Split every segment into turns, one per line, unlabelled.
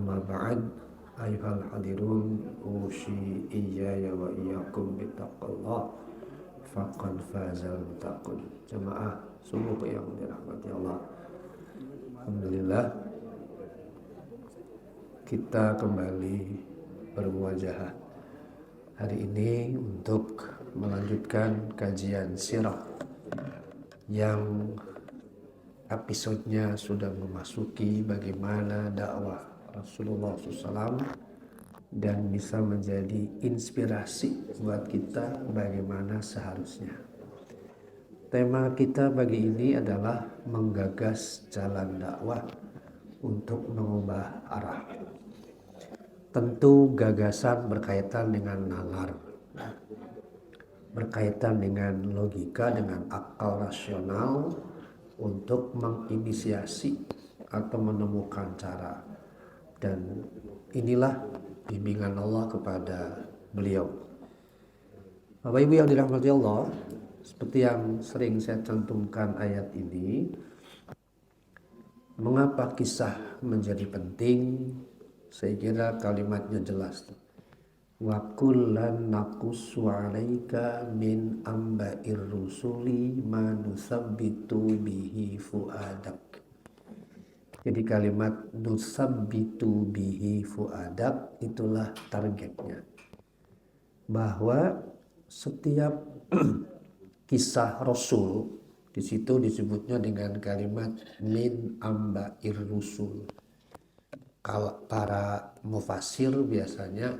Amma ba'd, ayuhal hadirun, usi iyaya wa iyyakum bittaqallah, faqad fazal muttaqun. Jemaah sungguh yang dirahmati Allah, alhamdulillah kita kembali bermuajahah hari ini untuk melanjutkan kajian sirah yang episodenya sudah memasuki bagaimana dakwah Rasulullah SAW dan bisa menjadi inspirasi buat kita bagaimana seharusnya. Tema kita pagi ini adalah menggagas jalan dakwah untuk mengubah arah. Tentu gagasan berkaitan dengan nalar, berkaitan dengan logika, dengan akal rasional untuk menginisiasi atau menemukan cara. Dan inilah bimbingan Allah kepada beliau. Bapak Ibu yang dirahmati Allah, seperti yang sering saya cantumkan ayat ini, mengapa kisah menjadi penting? Saya kira kalimatnya jelas. Wa kullan naqussu 'alaika min amba'ir rusuli ma nusabbitu bihi fuadak. Jadi kalimat nusabbitu bihi fuadak itulah targetnya. Bahwa setiap kisah Rasul di situ disebutnya dengan kalimat min amba'ir rusul. Kalau para mufassir biasanya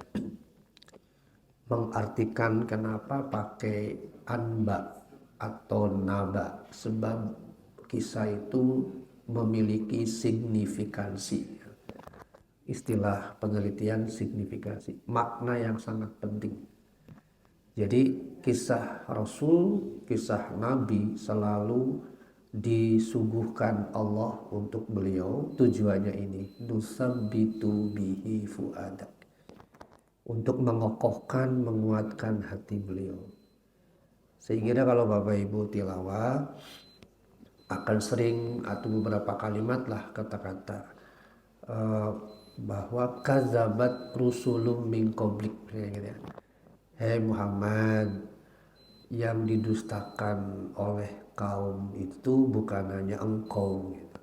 mengartikan kenapa pakai anba atau naba, sebab kisah itu memiliki signifikansi. Istilah penelitian signifikansi, makna yang sangat penting. Jadi kisah Rasul, kisah Nabi selalu disuguhkan Allah untuk beliau. Tujuannya ini, nusabbitu bihi fuadak, untuk mengokohkan, menguatkan hati beliau. Sehingga kalau Bapak Ibu tilawah akan sering atau beberapa kalimat lah kata-kata bahwa kazabat rusulum min qablik, gitu ya. Hei Muhammad, yang didustakan oleh kaum itu bukan hanya engkau gitu,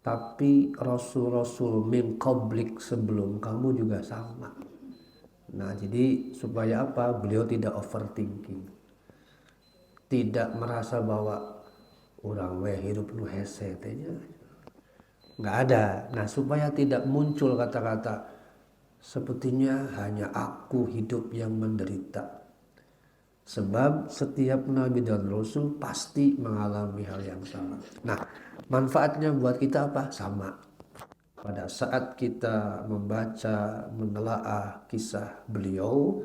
tapi rasul-rasul min qablik sebelum kamu juga sama. Nah, jadi supaya apa? Beliau tidak overthinking, tidak merasa bahwa orang we hidup nu hese tehnya, nggak ada. Nah, supaya tidak muncul kata-kata sepertinya hanya aku hidup yang menderita. Sebab setiap nabi dan rasul pasti mengalami hal yang sama. Nah, manfaatnya buat kita apa? Sama. Pada saat kita membaca, menelaah kisah beliau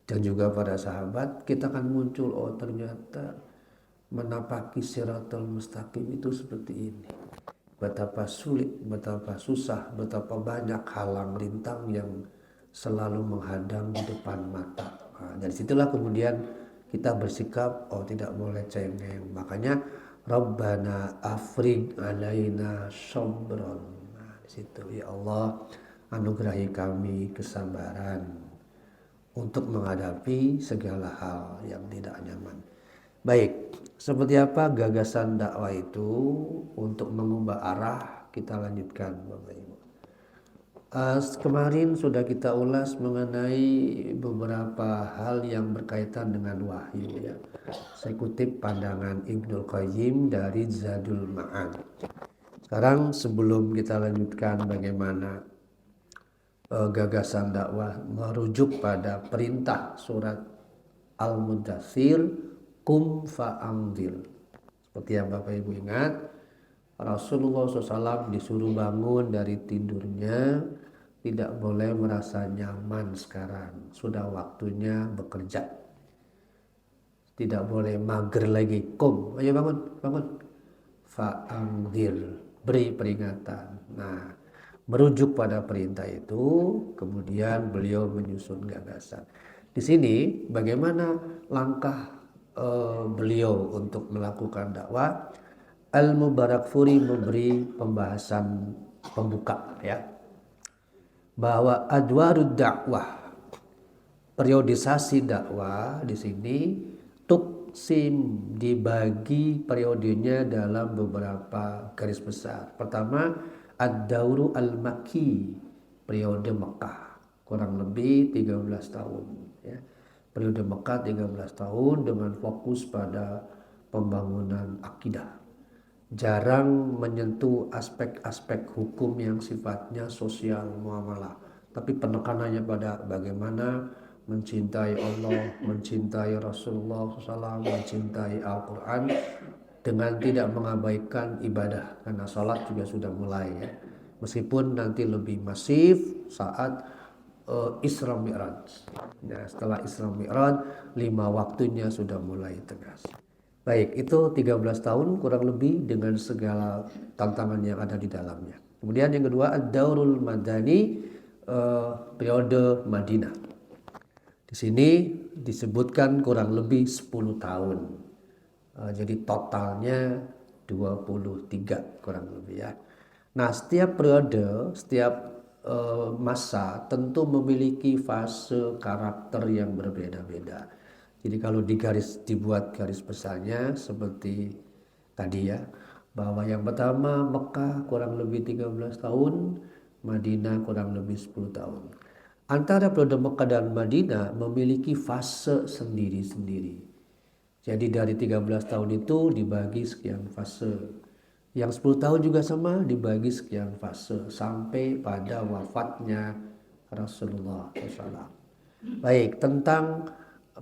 dan juga para sahabat, kita akan muncul, oh ternyata menapaki siratal mustaqim itu seperti ini. Betapa sulit, betapa susah, betapa banyak halang rintang yang selalu menghadang di depan mata. Nah, dari situlah kemudian kita bersikap, oh tidak boleh cengeng. Makanya Rabbana afrig alaina sabron. Nah, di situ, ya Allah, anugerahi kami kesabaran untuk menghadapi segala hal yang tidak nyaman. Baik, seperti apa gagasan dakwah itu untuk mengubah arah? Kita lanjutkan Bapak Ibu. Kemarin sudah kita ulas mengenai beberapa hal yang berkaitan dengan wahyu ya. Saya kutip pandangan Ibnul Qayyim dari Zadul Ma'ad. Sekarang sebelum kita lanjutkan bagaimana gagasan dakwah merujuk pada perintah surat Al-Mudaththir, Qum fa'anzir. Seperti yang Bapak Ibu ingat, Rasulullah SAW disuruh bangun dari tidurnya, tidak boleh merasa nyaman sekarang, sudah waktunya bekerja. Tidak boleh mager lagi. Qum, ayo bangun, bangun. Fa'anzir, beri peringatan. Nah, merujuk pada perintah itu, kemudian beliau menyusun gagasan. Di sini bagaimana langkah beliau untuk melakukan dakwah. Al-Mubarakfuri memberi pembahasan pembuka ya. bahwa adwarud dakwah, periodisasi dakwah di sini tuksim, dibagi periodenya dalam beberapa garis besar. Pertama, ad-dauru al-makki, periode Mekah, kurang lebih 13 tahun ya. Periode Mekah 13 tahun dengan fokus pada pembangunan akidah. Jarang menyentuh aspek-aspek hukum yang sifatnya sosial muamalah, tapi penekanannya pada bagaimana mencintai Allah, mencintai Rasulullah SAW, mencintai Al-Quran dengan tidak mengabaikan ibadah, karena sholat juga sudah mulai ya, meskipun nanti lebih masif saat Isra Mi'raj. Nah, setelah Isra Mi'raj 5 waktunya sudah mulai tegas. Baik, itu 13 tahun kurang lebih dengan segala tantangan yang ada di dalamnya. Kemudian yang kedua, ad-daurul madani, periode Madinah. Di sini disebutkan kurang lebih 10 tahun. Jadi totalnya 23 kurang lebih ya. Nah, setiap periode, setiap masa tentu memiliki fase karakter yang berbeda-beda. Jadi kalau dibuat garis besarnya seperti tadi ya, bahwa yang pertama Mekah kurang lebih 13 tahun, Madinah kurang lebih 10 tahun. Antara periode Mekah dan Madinah memiliki fase sendiri-sendiri. Jadi dari 13 tahun itu dibagi sekian fase. Yang 10 tahun juga sama, dibagi sekian fase sampai pada wafatnya Rasulullah SAW. Baik, tentang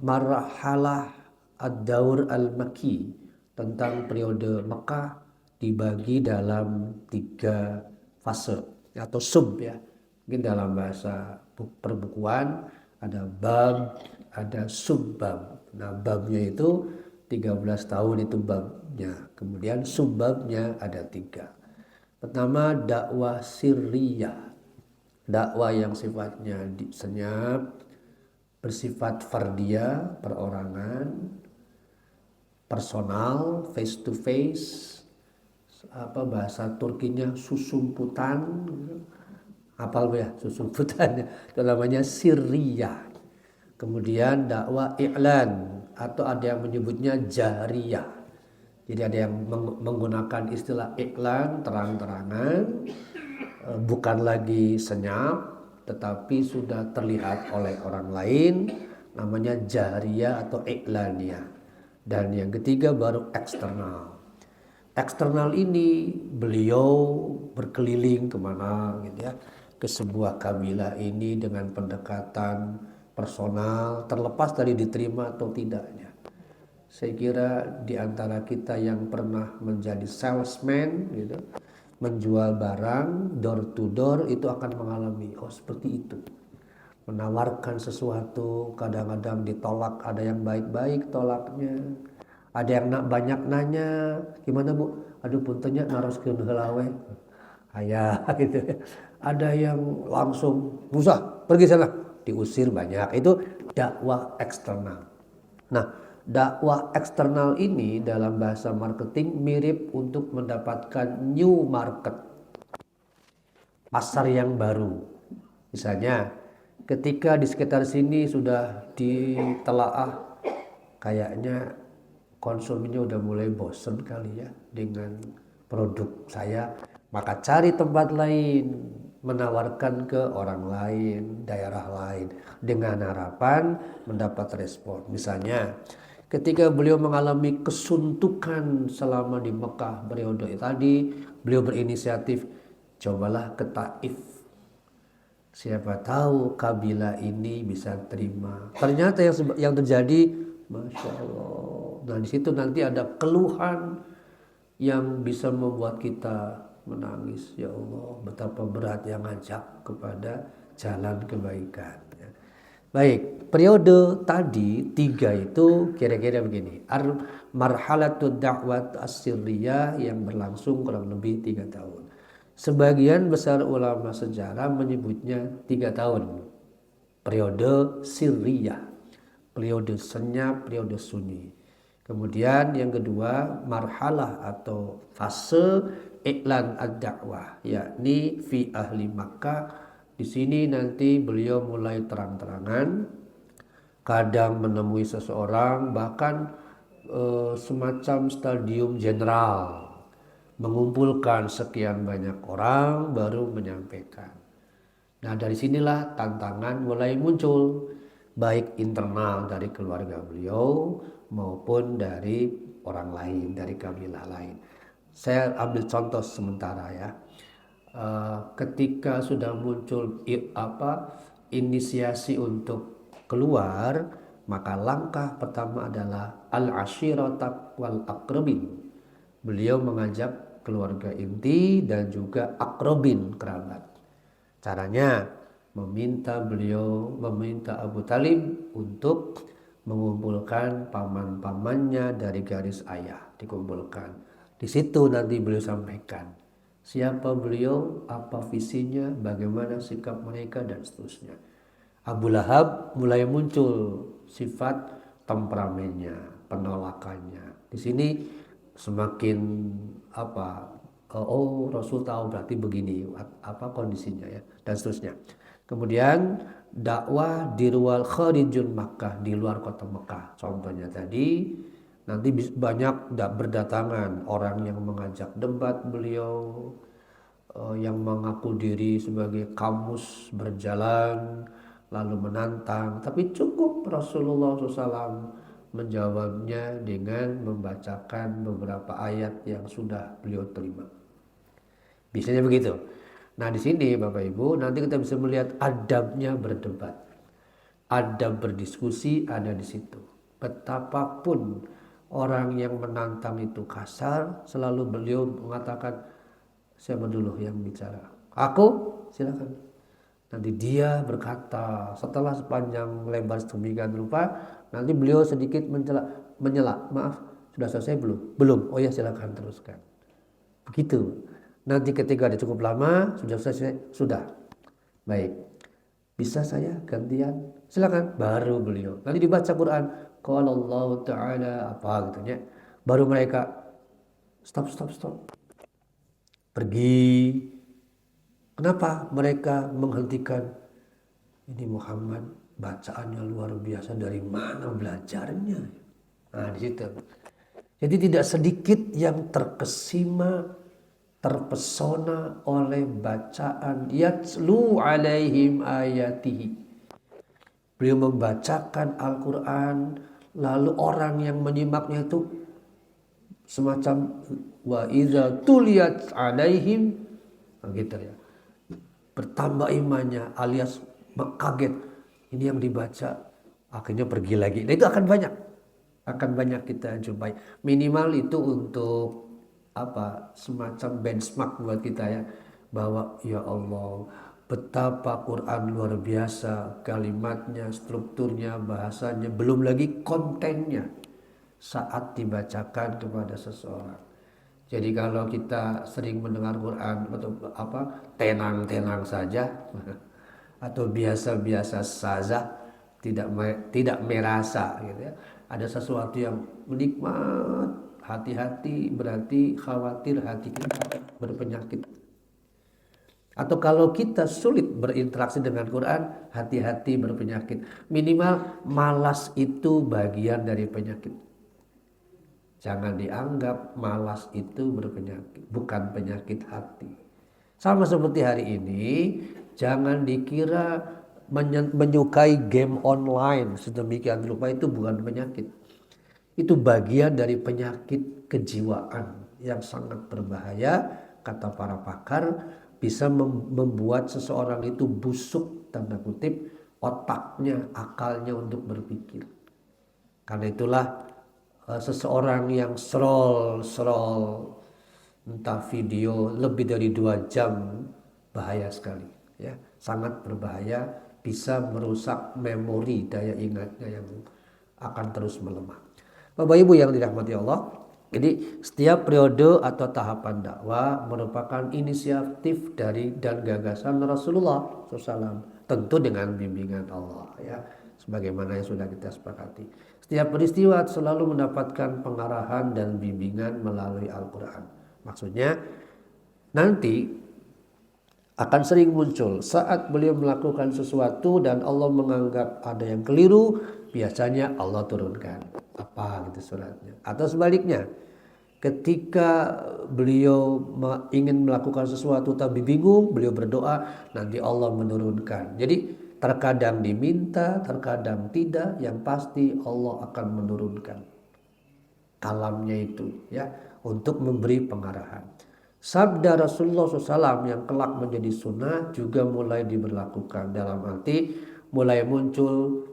marhalah ad-daur al-Makki, tentang periode Mekah dibagi dalam 3 fase atau sub ya. Mungkin dalam bahasa perbukuan ada bab, ada subbab. Nah, babnya itu 13 tahun itu babnya. Kemudian subbabnya ada 3. Pertama, dakwah sirriyah. Dakwah yang sifatnya senyap, bersifat fardiyah, perorangan, personal, face to face, bahasa Turkinya susumputan, hafal ya susumputan, itu namanya sirriyah. Kemudian dakwah i'lan atau ada yang menyebutnya jahriyah. Jadi ada yang menggunakan istilah iklan, terang-terangan, bukan lagi senyap, tetapi sudah terlihat oleh orang lain, namanya jahriyah atau iklaniyah. Dan yang ketiga baru eksternal. Eksternal ini beliau berkeliling kemana gitu ya, ke sebuah kabilah ini dengan pendekatan personal, terlepas dari diterima atau tidaknya. Saya kira di antara kita yang pernah menjadi salesman gitu, menjual barang door to door, itu akan mengalami seperti itu. Menawarkan sesuatu kadang-kadang ditolak, ada yang baik-baik tolaknya, ada yang banyak nanya, gimana Bu? Aduh puntennya naroskeun heula we. Aya gitu ya. Ada yang langsung usah pergi sana, diusir banyak. Itu dakwah eksternal. Nah, dakwah eksternal ini dalam bahasa marketing mirip untuk mendapatkan new market, pasar yang baru. Misalnya ketika di sekitar sini sudah ditelaah, kayaknya konsumennya udah mulai bosen kali ya dengan produk saya, maka cari tempat lain, menawarkan ke orang lain, daerah lain, dengan harapan mendapat respon. Misalnya ketika beliau mengalami kesuntukan selama di Mekah periode tadi, beliau berinisiatif, cobalah ke Taif. Siapa tahu kabilah ini bisa terima. Ternyata yang terjadi, Masya Allah. Nah di situ nanti ada keluhan yang bisa membuat kita menangis. Ya Allah, betapa berat yang ngajak kepada jalan kebaikan. Baik, periode tadi 3 itu kira-kira begini. Marhalatud da'wat as-sirriyah yang berlangsung kurang lebih 3 tahun. Sebagian besar ulama sejarah menyebutnya 3 tahun. Periode sirriyah, periode senyap, periode sunyi. Kemudian yang kedua, marhalah atau fase iklan ad-da'wah, yakni fi ahli Makkah, Di sini nanti beliau mulai terang-terangan, kadang menemui seseorang, bahkan semacam stadium general, mengumpulkan sekian banyak orang baru menyampaikan. Nah dari sinilah tantangan mulai muncul, baik internal dari keluarga beliau maupun dari orang lain, dari kabilah lain. Saya ambil contoh sementara ya. Ketika sudah muncul inisiasi untuk keluar, maka langkah pertama adalah al-ashiratak wal akrabin. Beliau mengajak keluarga inti dan juga akrabin, kerabat. Caranya meminta Abu Talib untuk mengumpulkan paman-pamannya dari garis ayah, dikumpulkan. Di situ nanti beliau sampaikan siapa beliau, apa visinya, bagaimana sikap mereka dan seterusnya. Abu Lahab mulai muncul sifat temperamennya, penolakannya. Di sini semakin Rasul tahu berarti begini kondisinya ya dan seterusnya. Kemudian dakwah di luar kharijun Makkah, di luar kota Mekah. Contohnya tadi nanti banyak berdatangan orang yang mengajak debat beliau, yang mengaku diri sebagai kamus berjalan lalu menantang, tapi cukup Rasulullah SAW menjawabnya dengan membacakan beberapa ayat yang sudah beliau terima. Biasanya begitu. Nah di sini Bapak Ibu nanti kita bisa melihat adabnya berdebat, adab berdiskusi ada di situ. Betapapun orang yang menantang itu kasar, selalu beliau mengatakan, siapa dulu yang bicara? Aku? Silakan. Nanti dia berkata setelah sepanjang lebar sedemikian rupa, nanti beliau sedikit menyela, maaf sudah selesai belum? Belum. Oh ya silakan teruskan. Begitu. Nanti ketika dia cukup lama sudah selesai, sudah. Baik. Bisa saya gantian? Silakan. Baru beliau. Nanti dibaca Quran. Qala Allah Ta'ala apa gitu ya. Baru mereka stop. Pergi. Kenapa mereka menghentikan? Ini Muhammad bacaannya luar biasa, dari mana belajarnya? Nah di situ. Jadi tidak sedikit yang terkesima, terpesona oleh bacaan yatslu alaihim ayatihi. Beliau membacakan Al-Quran, lalu orang yang menyimaknya itu semacam wa iza tuliyat alaihim, gitu ya, bertambah imannya alias kaget, ini yang dibaca, akhirnya pergi lagi. Nah itu akan banyak kita jumpai. Minimal itu untuk semacam benchmark buat kita ya, bahwa ya Allah betapa Quran luar biasa, kalimatnya, strukturnya, bahasanya, belum lagi kontennya saat dibacakan kepada seseorang. Jadi kalau kita sering mendengar Quran atau tenang-tenang saja atau biasa-biasa saja, tidak merasa gitu ya, ada sesuatu yang menikmat, hati-hati berarti khawatir hati kita berpenyakit. Atau kalau kita sulit berinteraksi dengan Quran, hati-hati berpenyakit. Minimal malas itu bagian dari penyakit. Jangan dianggap malas itu berpenyakit, bukan penyakit hati. Sama seperti hari ini, jangan dikira menyukai game online sedemikian rupa itu bukan penyakit. Itu bagian dari penyakit kejiwaan yang sangat berbahaya, kata para pakar, bisa membuat seseorang itu busuk, tanda kutip, otaknya, akalnya untuk berpikir. Karena itulah seseorang yang scroll entah video lebih dari 2 jam bahaya sekali ya, sangat berbahaya, bisa merusak memori, daya ingatnya yang akan terus melemah. Bapak Ibu yang dirahmati Allah, jadi setiap periode atau tahapan dakwah merupakan inisiatif dari dan gagasan Rasulullah SAW, tentu dengan bimbingan Allah ya, sebagaimana yang sudah kita sepakati. Setiap peristiwa selalu mendapatkan pengarahan dan bimbingan melalui Al-Quran. Maksudnya nanti akan sering muncul saat beliau melakukan sesuatu dan Allah menganggap ada yang keliru, biasanya Allah turunkan apa gitu suratnya. Atau sebaliknya, ketika beliau ingin melakukan sesuatu tapi bingung, beliau berdoa, nanti Allah menurunkan. Jadi terkadang diminta, terkadang tidak, yang pasti Allah akan menurunkan kalamnya itu ya, untuk memberi pengarahan. Sabda Rasulullah SAW yang kelak menjadi sunnah juga mulai diberlakukan, dalam arti mulai muncul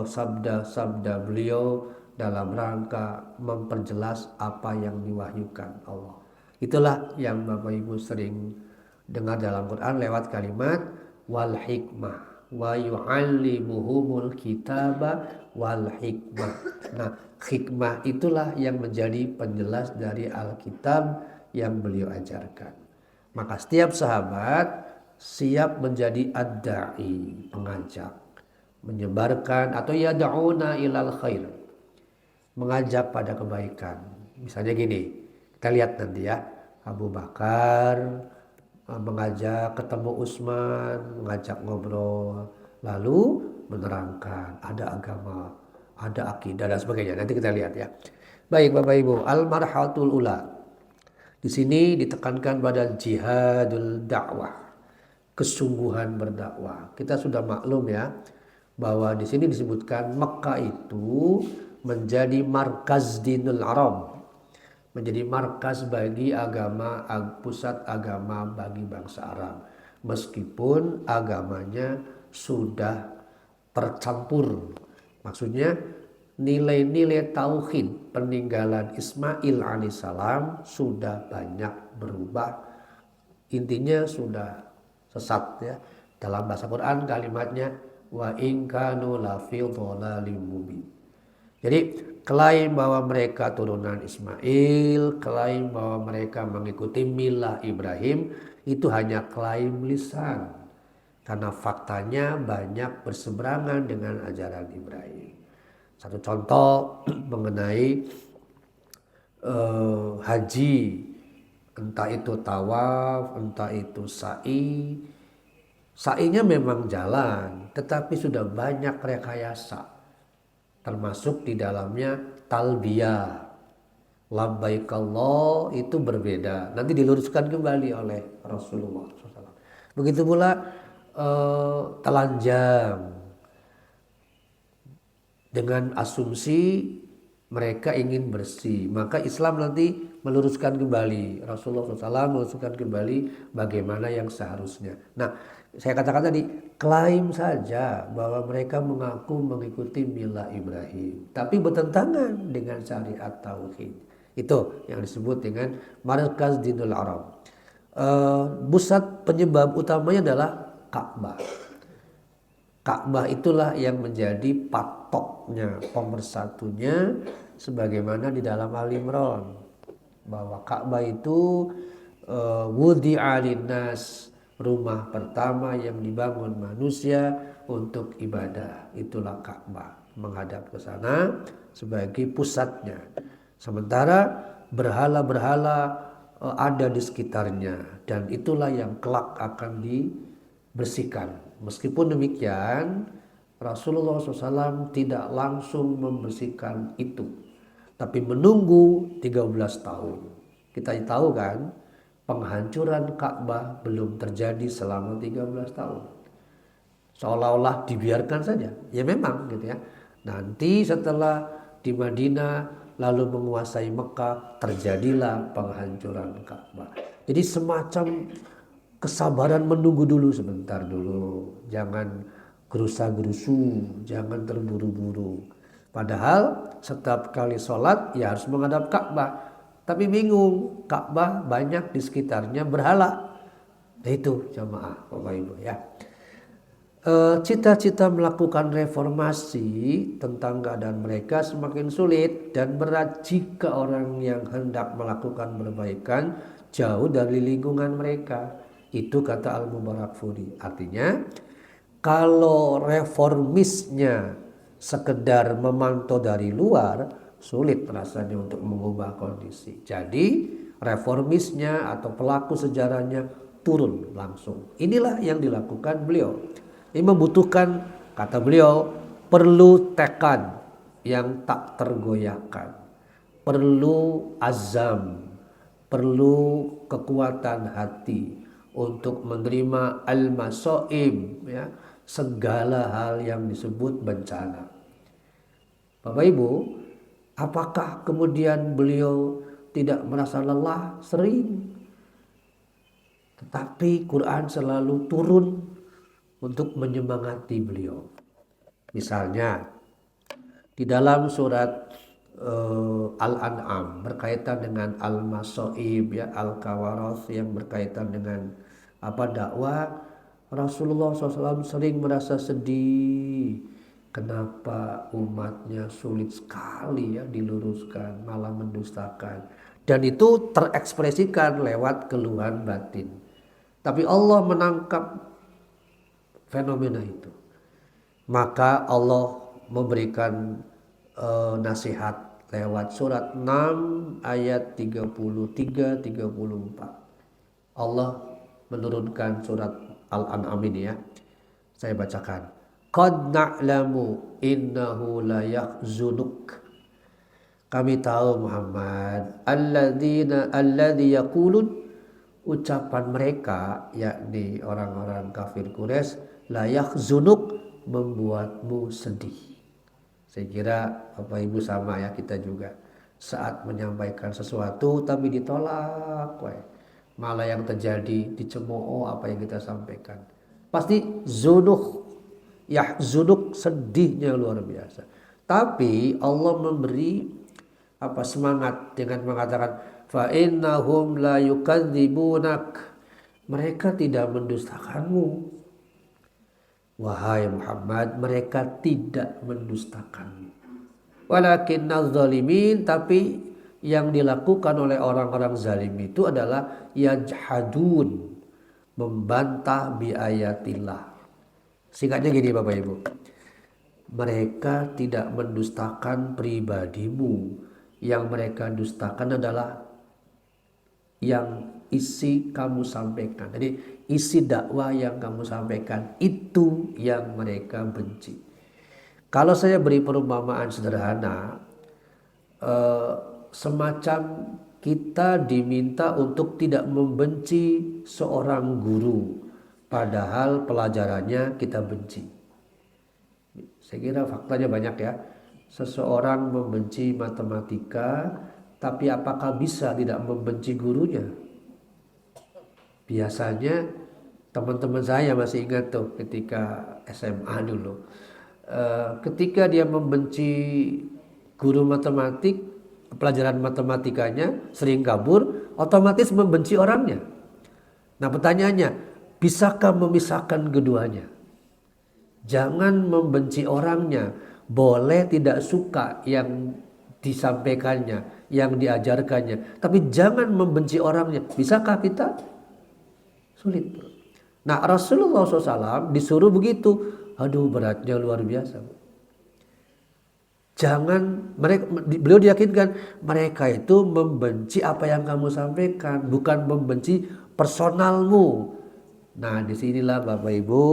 sabda-sabda beliau dalam rangka memperjelas apa yang diwahyukan Allah. Itulah yang Bapak Ibu sering dengar dalam Quran lewat kalimat wal hikmah wa yu'allimuhumul kitaba wal hikmah. Nah, hikmah itulah yang menjadi penjelas dari Alkitab yang beliau ajarkan. Maka setiap sahabat siap menjadi ad-da'i, pengajak, menyebarkan atau yad'una ilal khair, mengajak pada kebaikan. Misalnya gini, kita lihat nanti ya, Abu Bakar mengajak ketemu Utsman, mengajak ngobrol, lalu menerangkan ada agama, ada akidah dan sebagainya. Nanti kita lihat ya. Baik Bapak Ibu, al-marhatul ula. Di sini ditekankan pada jihadul dakwah, kesungguhan berdakwah. Kita sudah maklum ya bahwa di sini disebutkan Mekah itu menjadi markaz dinul Arab, menjadi markas bagi agama, pusat agama bagi bangsa Arab. Meskipun agamanya sudah tercampur, maksudnya nilai-nilai tauhid peninggalan Ismail alaihissalam sudah banyak berubah, intinya sudah sesat ya. Dalam bahasa Quran kalimatnya wa in kanu lafi dhalalim mubin. Jadi klaim bahwa mereka turunan Ismail, klaim bahwa mereka mengikuti milah Ibrahim, itu hanya klaim lisan, karena faktanya banyak berseberangan dengan ajaran Ibrahim. Satu contoh mengenai haji, entah itu tawaf, entah itu sa'i. Sa'inya memang jalan, tetapi sudah banyak rekayasa, termasuk di dalamnya talbiyah. Labbaik Allah itu berbeda, nanti diluruskan kembali oleh Rasulullah SAW. Begitu pula telanjang, dengan asumsi mereka ingin bersih, maka Islam nanti meluruskan kembali, Rasulullah SAW meluruskan kembali bagaimana yang seharusnya. Nah, saya katakan tadi, klaim saja bahwa mereka mengaku mengikuti milah Ibrahim, tapi bertentangan dengan syariat tauhid. Itu yang disebut dengan markaz dinul Arab. Pusat penyebab utamanya adalah Ka'bah. Ka'bah itulah yang menjadi patoknya, pemersatunya, sebagaimana di dalam Al-Imran bahwa Ka'bah itu wudi'a linnas, rumah pertama yang dibangun manusia untuk ibadah. Itulah Ka'bah, menghadap ke sana sebagai pusatnya. Sementara berhala-berhala ada di sekitarnya, dan itulah yang kelak akan dibersihkan. Meskipun demikian, Rasulullah SAW tidak langsung membersihkan itu, tapi menunggu 13 tahun. Kita tahu kan, penghancuran Ka'bah belum terjadi selama 13 tahun. Seolah-olah dibiarkan saja. Ya memang gitu ya. Nanti setelah di Madinah lalu menguasai Mekah, terjadilah penghancuran Ka'bah. Jadi semacam kesabaran menunggu dulu, sebentar dulu, jangan gerusa-gerusu, jangan terburu-buru. Padahal setiap kali sholat ya harus menghadap Ka'bah, tapi bingung, Ka'bah banyak di sekitarnya berhala. Nah itu jamaah Bapak Ibu ya. Cita-cita melakukan reformasi tentang keadaan mereka semakin sulit dan berat jika orang yang hendak melakukan perbaikan jauh dari lingkungan mereka. Itu kata Al-Mubarakfuri. Artinya kalau reformisnya sekedar memantau dari luar, sulit rasanya untuk mengubah kondisi. Jadi reformisnya atau pelaku sejarahnya turun langsung. Inilah yang dilakukan beliau. Ini membutuhkan, kata beliau, perlu tekad yang tak tergoyahkan, perlu azam, perlu kekuatan hati untuk menerima al-masaib, ya, segala hal yang disebut bencana. Bapak Ibu, apakah kemudian beliau tidak merasa lelah? Sering. Tetapi Quran selalu turun untuk menyemangati beliau. Misalnya di dalam surat Al-An'am berkaitan dengan Al-Masaib, ya, Al-Kawaroth yang berkaitan dengan dakwah, Rasulullah SAW sering merasa sedih. Kenapa umatnya sulit sekali, ya, diluruskan, malah mendustakan. Dan itu terekspresikan lewat keluhan batin. Tapi Allah menangkap fenomena itu. Maka Allah memberikan nasihat lewat surat 6 ayat 33-34. Allah menurunkan surat Al-An'am ini, ya. Saya bacakan. Qad na'lamu innahu la yahzunuk. Kami tahu Muhammad, alladzi yaqulun, ucapan mereka, yakni orang-orang kafir Quraisy, la yahzunuk, membuatmu sedih. Saya kira Bapak Ibu sama, ya, kita juga saat menyampaikan sesuatu tapi ditolak, malah yang terjadi dicemooh apa yang kita sampaikan. Pasti yahzunuk, sedihnya luar biasa. Tapi Allah memberi semangat dengan mengatakan fa innahum la yukadzibunak, mereka tidak mendustakanmu. Wahai Muhammad, mereka tidak mendustakanmu. Walakinnaz zalimin, tapi yang dilakukan oleh orang-orang zalim itu adalah yajhadun, membantah bi ayatillah. Singkatnya gini Bapak Ibu, mereka tidak mendustakan pribadimu. Yang mereka dustakan adalah yang isi kamu sampaikan. Jadi isi dakwah yang kamu sampaikan itu yang mereka benci. Kalau saya beri perumpamaan sederhana, semacam kita diminta untuk tidak membenci seorang guru, padahal pelajarannya kita benci. Saya kira faktanya banyak, ya. Seseorang membenci matematika, tapi apakah bisa tidak membenci gurunya? Biasanya teman-teman saya masih ingat tuh ketika SMA dulu. Ketika dia membenci guru matematik, pelajaran matematikanya sering kabur, otomatis membenci orangnya. Nah pertanyaannya, bisakah memisahkan keduanya? Jangan membenci orangnya, boleh tidak suka yang disampaikannya, yang diajarkannya, tapi jangan membenci orangnya. Bisakah kita? Sulit. Nah Rasulullah SAW disuruh begitu. Aduh, beratnya luar biasa. Beliau diyakinkan mereka itu membenci apa yang kamu sampaikan, bukan membenci personalmu. Nah disinilah Bapak Ibu,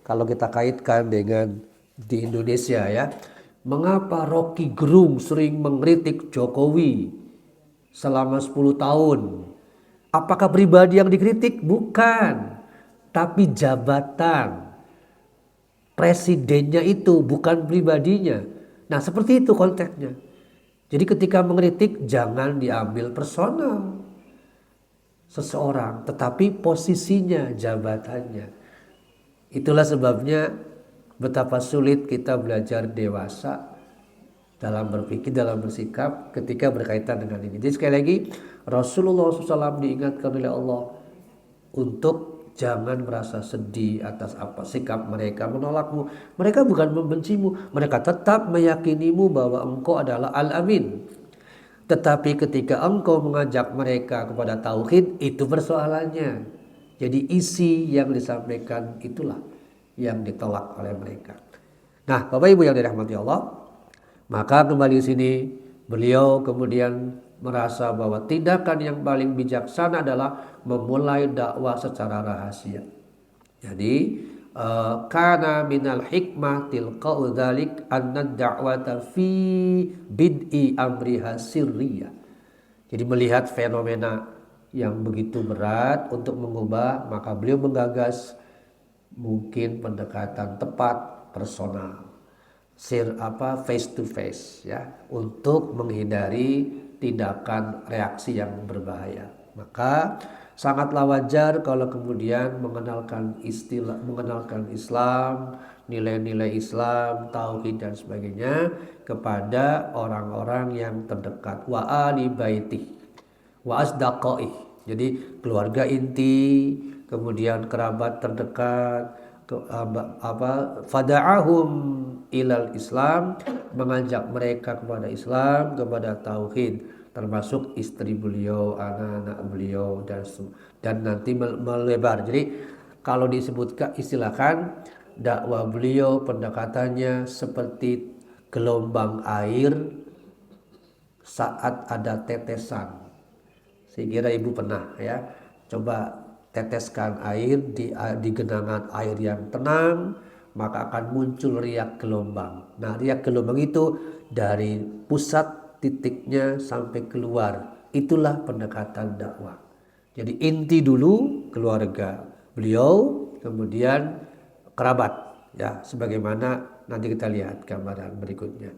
kalau kita kaitkan dengan di Indonesia, ya, mengapa Rocky Gerung sering mengkritik Jokowi selama 10 tahun? Apakah pribadi yang dikritik? Bukan, tapi jabatan presidennya itu, bukan pribadinya. Nah seperti itu konteksnya. Jadi ketika mengkritik jangan diambil personal seseorang, tetapi posisinya, jabatannya. Itulah sebabnya betapa sulit kita belajar dewasa dalam berpikir, dalam bersikap ketika berkaitan dengan ini. Jadi sekali lagi, Rasulullah SAW diingatkan oleh Allah untuk jangan merasa sedih atas apa sikap mereka menolakmu. Mereka bukan membencimu, mereka tetap meyakinimu bahwa engkau adalah Al-Amin. Tetapi ketika engkau mengajak mereka kepada tauhid, itu persoalannya. Jadi isi yang disampaikan itulah yang ditolak oleh mereka. Nah Bapak Ibu yang dirahmati Allah, maka kembali di sini beliau kemudian merasa bahwa tindakan yang paling bijaksana adalah memulai dakwah secara rahasia. Jadi kana minal hikmah tilqa'u dzalik anna da'wata fi bid'i amriha sirriyah. Jadi melihat fenomena yang begitu berat untuk mengubah, maka beliau menggagas mungkin pendekatan tepat personal, face to face ya, untuk menghindari tindakan reaksi yang berbahaya. Maka sangatlah wajar kalau kemudian mengenalkan Islam, nilai-nilai Islam, tauhid dan sebagainya kepada orang-orang yang terdekat, wa ali baiti wa asdaqai. Jadi keluarga inti, kemudian kerabat terdekat, fada'ahum ilal Islam, mengajak mereka kepada Islam, kepada tauhid, termasuk istri beliau, anak-anak beliau dan nanti melebar. Jadi kalau disebutkan istilahkan dakwah beliau pendekatannya seperti gelombang air saat ada tetesan. Saya kira ibu pernah ya, coba teteskan air di genangan air yang tenang, maka akan muncul riak gelombang. Nah, riak gelombang itu dari pusat titiknya sampai keluar. Itulah pendekatan dakwah. Jadi inti dulu keluarga beliau, kemudian kerabat ya, sebagaimana nanti kita lihat gambaran berikutnya.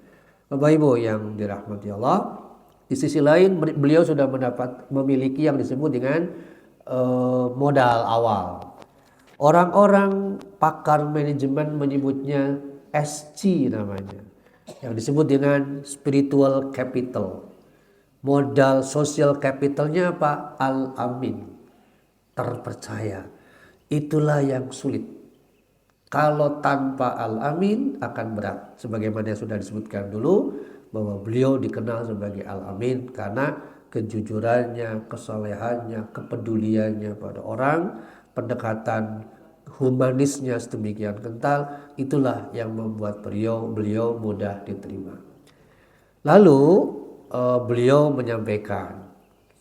Bapak Ibu yang dirahmati Allah, di sisi lain beliau sudah memiliki yang disebut dengan modal awal. Orang-orang pakar manajemen menyebutnya SC namanya, yang disebut dengan spiritual capital. Modal social capitalnya apa? Al-amin, terpercaya. Itulah yang sulit. Kalau tanpa al-amin akan berat. Sebagaimana yang sudah disebutkan dulu, bahwa beliau dikenal sebagai al-amin karena kejujurannya, kesolehannya, kepeduliannya pada orang, pendekatan humanisnya sedemikian kental. Itulah yang membuat beliau mudah diterima. Lalu beliau menyampaikan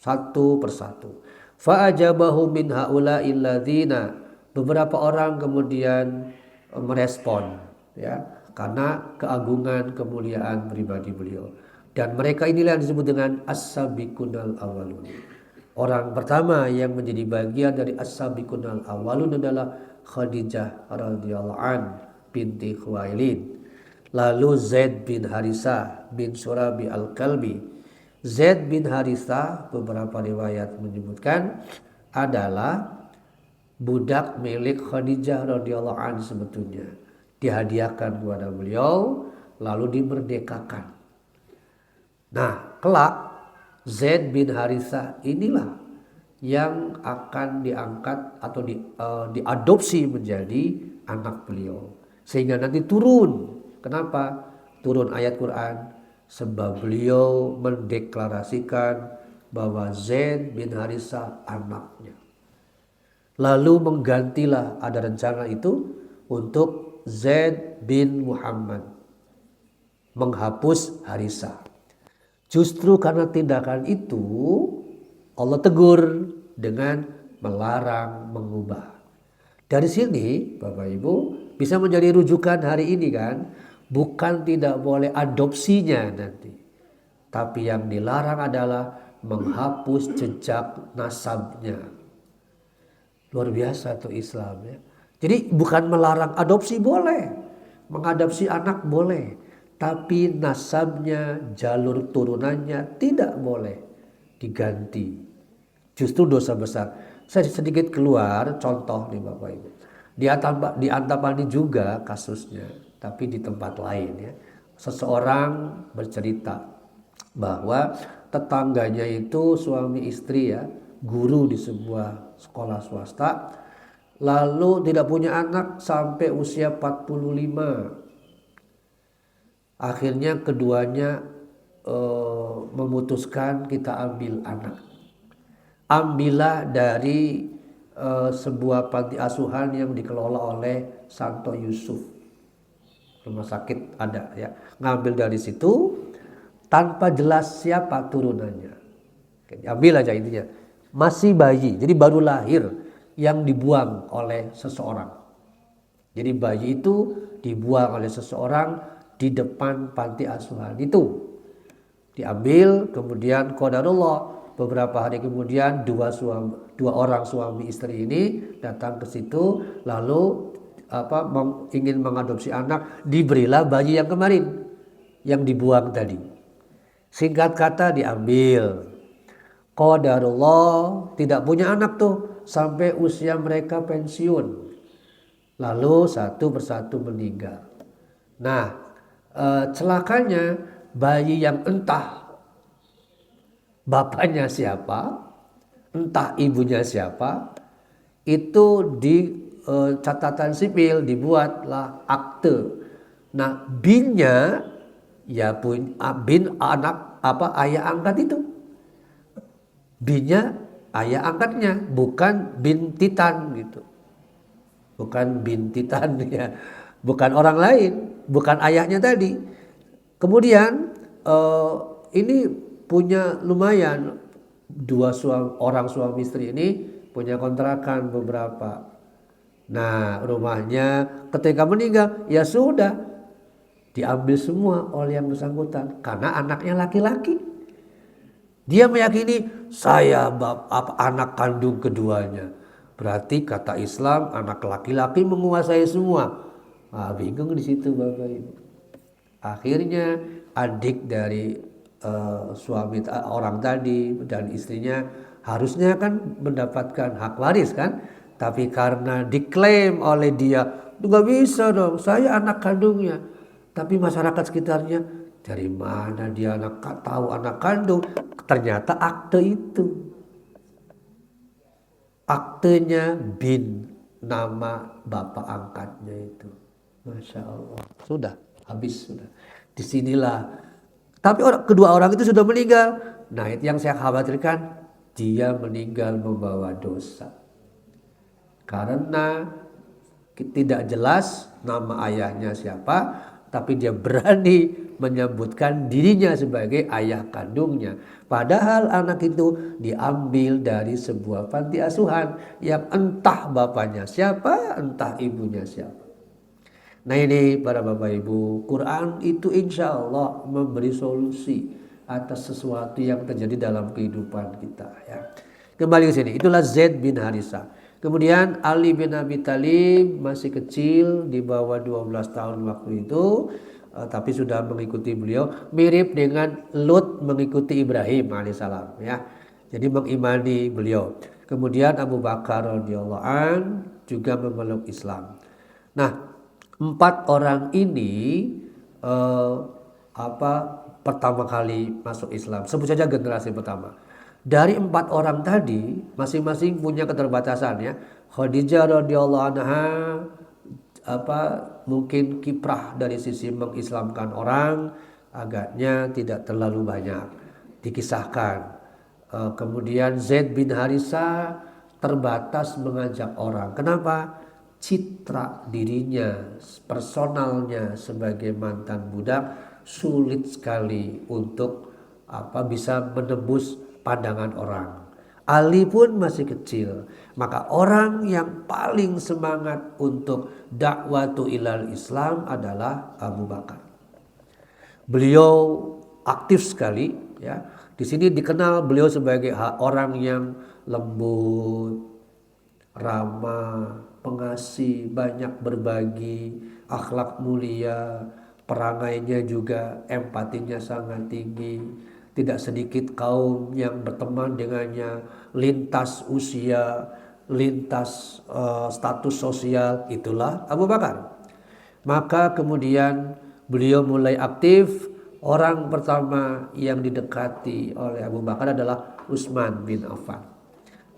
satu persatu. Fa'ajabahu min haula'il ladzina. Beberapa orang kemudian merespon ya, karena keagungan kemuliaan pribadi beliau. Dan mereka inilah yang disebut dengan as-sabiqunal awwalun. Orang pertama yang menjadi bagian dari as-sabiqunal awwalun adalah Khadijah radhiyallahu an binti Khuwailid. Lalu Zaid bin Harisah bin Surabi al-Kalbi. Zaid bin Harisah, beberapa riwayat menyebutkan, adalah budak milik Khadijah radhiyallahu an sebetulnya. Dihadiahkan kepada beliau lalu dimerdekakan. Nah, kelak Zaid bin Harisah inilah yang akan diangkat atau diadopsi menjadi anak beliau, sehingga nanti turun. Kenapa? Turun ayat Quran sebab beliau mendeklarasikan bahwa Zaid bin Harisah anaknya. Lalu menggantilah, ada rencana itu untuk Zaid bin Muhammad, menghapus Harisah. Justru karena tindakan itu Allah tegur dengan melarang mengubah. Dari sini Bapak Ibu bisa menjadi rujukan hari ini kan, bukan tidak boleh adopsinya nanti, tapi yang dilarang adalah menghapus jejak nasabnya. Luar biasa tuh Islam ya. Jadi bukan melarang adopsi, boleh, mengadopsi anak boleh, tapi nasabnya, jalur turunannya tidak boleh diganti. Justru dosa besar. Saya sedikit keluar contoh nih Bapak Ibu. Di Antapani juga kasusnya, tapi di tempat lain ya. Seseorang bercerita bahwa tetangganya itu suami istri ya, guru di sebuah sekolah swasta, lalu tidak punya anak sampai usia 45. Akhirnya keduanya memutuskan kita ambil anak. Ambillah dari sebuah panti asuhan yang dikelola oleh Santo Yusuf. Rumah sakit ada ya. Ngambil dari situ tanpa jelas siapa turunannya. Ambil aja intinya. Masih bayi, jadi baru lahir yang dibuang oleh seseorang. Jadi bayi itu dibuang oleh seseorang di depan panti asuhan itu. Diambil, kemudian qadarullah beberapa hari kemudian dua orang suami istri ini datang ke situ, lalu ingin mengadopsi anak, diberilah bayi yang kemarin yang dibuang tadi. Singkat kata diambil. Qadarullah tidak punya anak tuh sampai usia mereka pensiun. Lalu satu persatu meninggal. Nah, celakanya bayi yang entah bapaknya siapa, entah ibunya siapa, itu di catatan sipil dibuatlah akte. Nah, binnya ya bin anak ayah angkat itu. Binnya ayah angkatnya, bukan bintitan gitu. Bukan bintitan ya. Bukan orang lain, bukan ayahnya tadi. Kemudian ini punya lumayan orang suami istri ini punya kontrakan beberapa. Nah, rumahnya ketika meninggal ya sudah diambil semua oleh yang bersangkutan karena anaknya laki-laki. Dia meyakini saya anak kandung keduanya. Berarti kata Islam anak laki-laki menguasai semua. Bingung di situ Bapak Ibu. Akhirnya adik dari suami orang tadi dan istrinya harusnya kan mendapatkan hak waris kan. Tapi karena diklaim oleh dia, nggak bisa dong, saya anak kandungnya. Tapi masyarakat sekitarnya, dari mana dia tahu anak kandung? Ternyata akte itu. Aktenya bin nama bapak angkatnya itu. Masya Allah. Sudah, habis sudah. Disinilah. Tapi kedua orang itu sudah meninggal. Nah, itu yang saya khawatirkan. Dia meninggal membawa dosa. Karena tidak jelas nama ayahnya siapa, tapi dia berani menyebutkan dirinya sebagai ayah kandungnya. Padahal anak itu diambil dari sebuah panti asuhan yang entah bapaknya siapa, entah ibunya siapa. Nah ini para Bapak Ibu, Quran itu insya Allah memberi solusi atas sesuatu yang terjadi dalam kehidupan kita. Ya. Kembali ke sini, itulah Zaid bin Harisah. Kemudian Ali bin Abi Thalib masih kecil, di bawah 12 tahun waktu itu, tapi sudah mengikuti beliau, mirip dengan Lut mengikuti Ibrahim alaihissalam. Ya. Jadi mengimani beliau. Kemudian Abu Bakar radhiyallahu an juga memeluk Islam. Nah, 4 orang ini pertama kali masuk Islam. Sebut saja generasi pertama. Dari 4 orang tadi, masing-masing punya keterbatasan ya. Khadijah radhiyallahu anha mungkin kiprah dari sisi mengislamkan orang agaknya tidak terlalu banyak dikisahkan. Kemudian Zaid bin Harisah terbatas mengajak orang. Kenapa? Citra dirinya, personalnya sebagai mantan budak sulit sekali untuk bisa menembus pandangan orang. Ali pun masih kecil, maka orang yang paling semangat untuk dakwatu ilal Islam adalah Abu Bakar. Beliau aktif sekali, ya. Di sini dikenal beliau sebagai orang yang lembut, ramah, pengasih, banyak berbagi, akhlak mulia, perangainya juga empatinya sangat tinggi. Tidak sedikit kaum yang berteman dengannya lintas usia, lintas status sosial, itulah Abu Bakar. Maka kemudian beliau mulai aktif. Orang pertama yang didekati oleh Abu Bakar adalah Utsman bin Affan.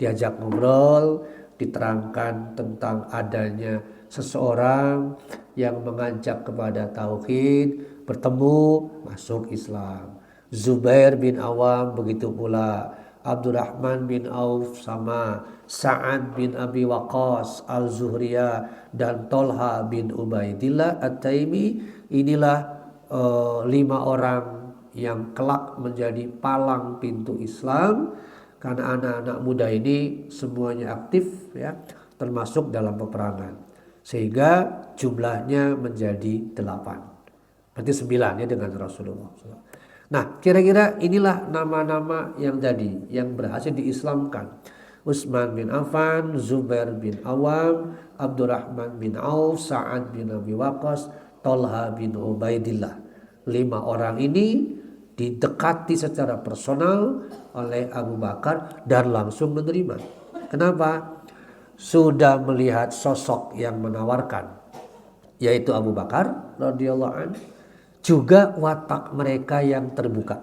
Diajak ngobrol, diterangkan tentang adanya seseorang yang mengajak kepada tauhid, bertemu, masuk Islam. Zubair bin Awam begitu pula, Abdurrahman bin Auf sama, Sa'ad bin Abi Waqqas Al-Zuhriyah dan Tolha bin Ubaidillah At-Taimi. Inilah 5 orang yang kelak menjadi palang pintu Islam, karena anak-anak muda ini semuanya aktif ya, termasuk dalam peperangan, sehingga jumlahnya menjadi 8. Berarti 9 ya dengan Rasulullah. Nah, kira-kira inilah nama-nama yang tadi yang berhasil diislamkan. Utsman bin Affan, Zubair bin Awam, Abdurrahman bin Auf, Sa'ad bin Abi Waqqas, Tolha bin Ubaidillah. 5 orang ini didekati secara personal oleh Abu Bakar dan langsung menerima. Kenapa? Sudah melihat sosok yang menawarkan, yaitu Abu Bakar radhiyallahu anhu, juga watak mereka yang terbuka.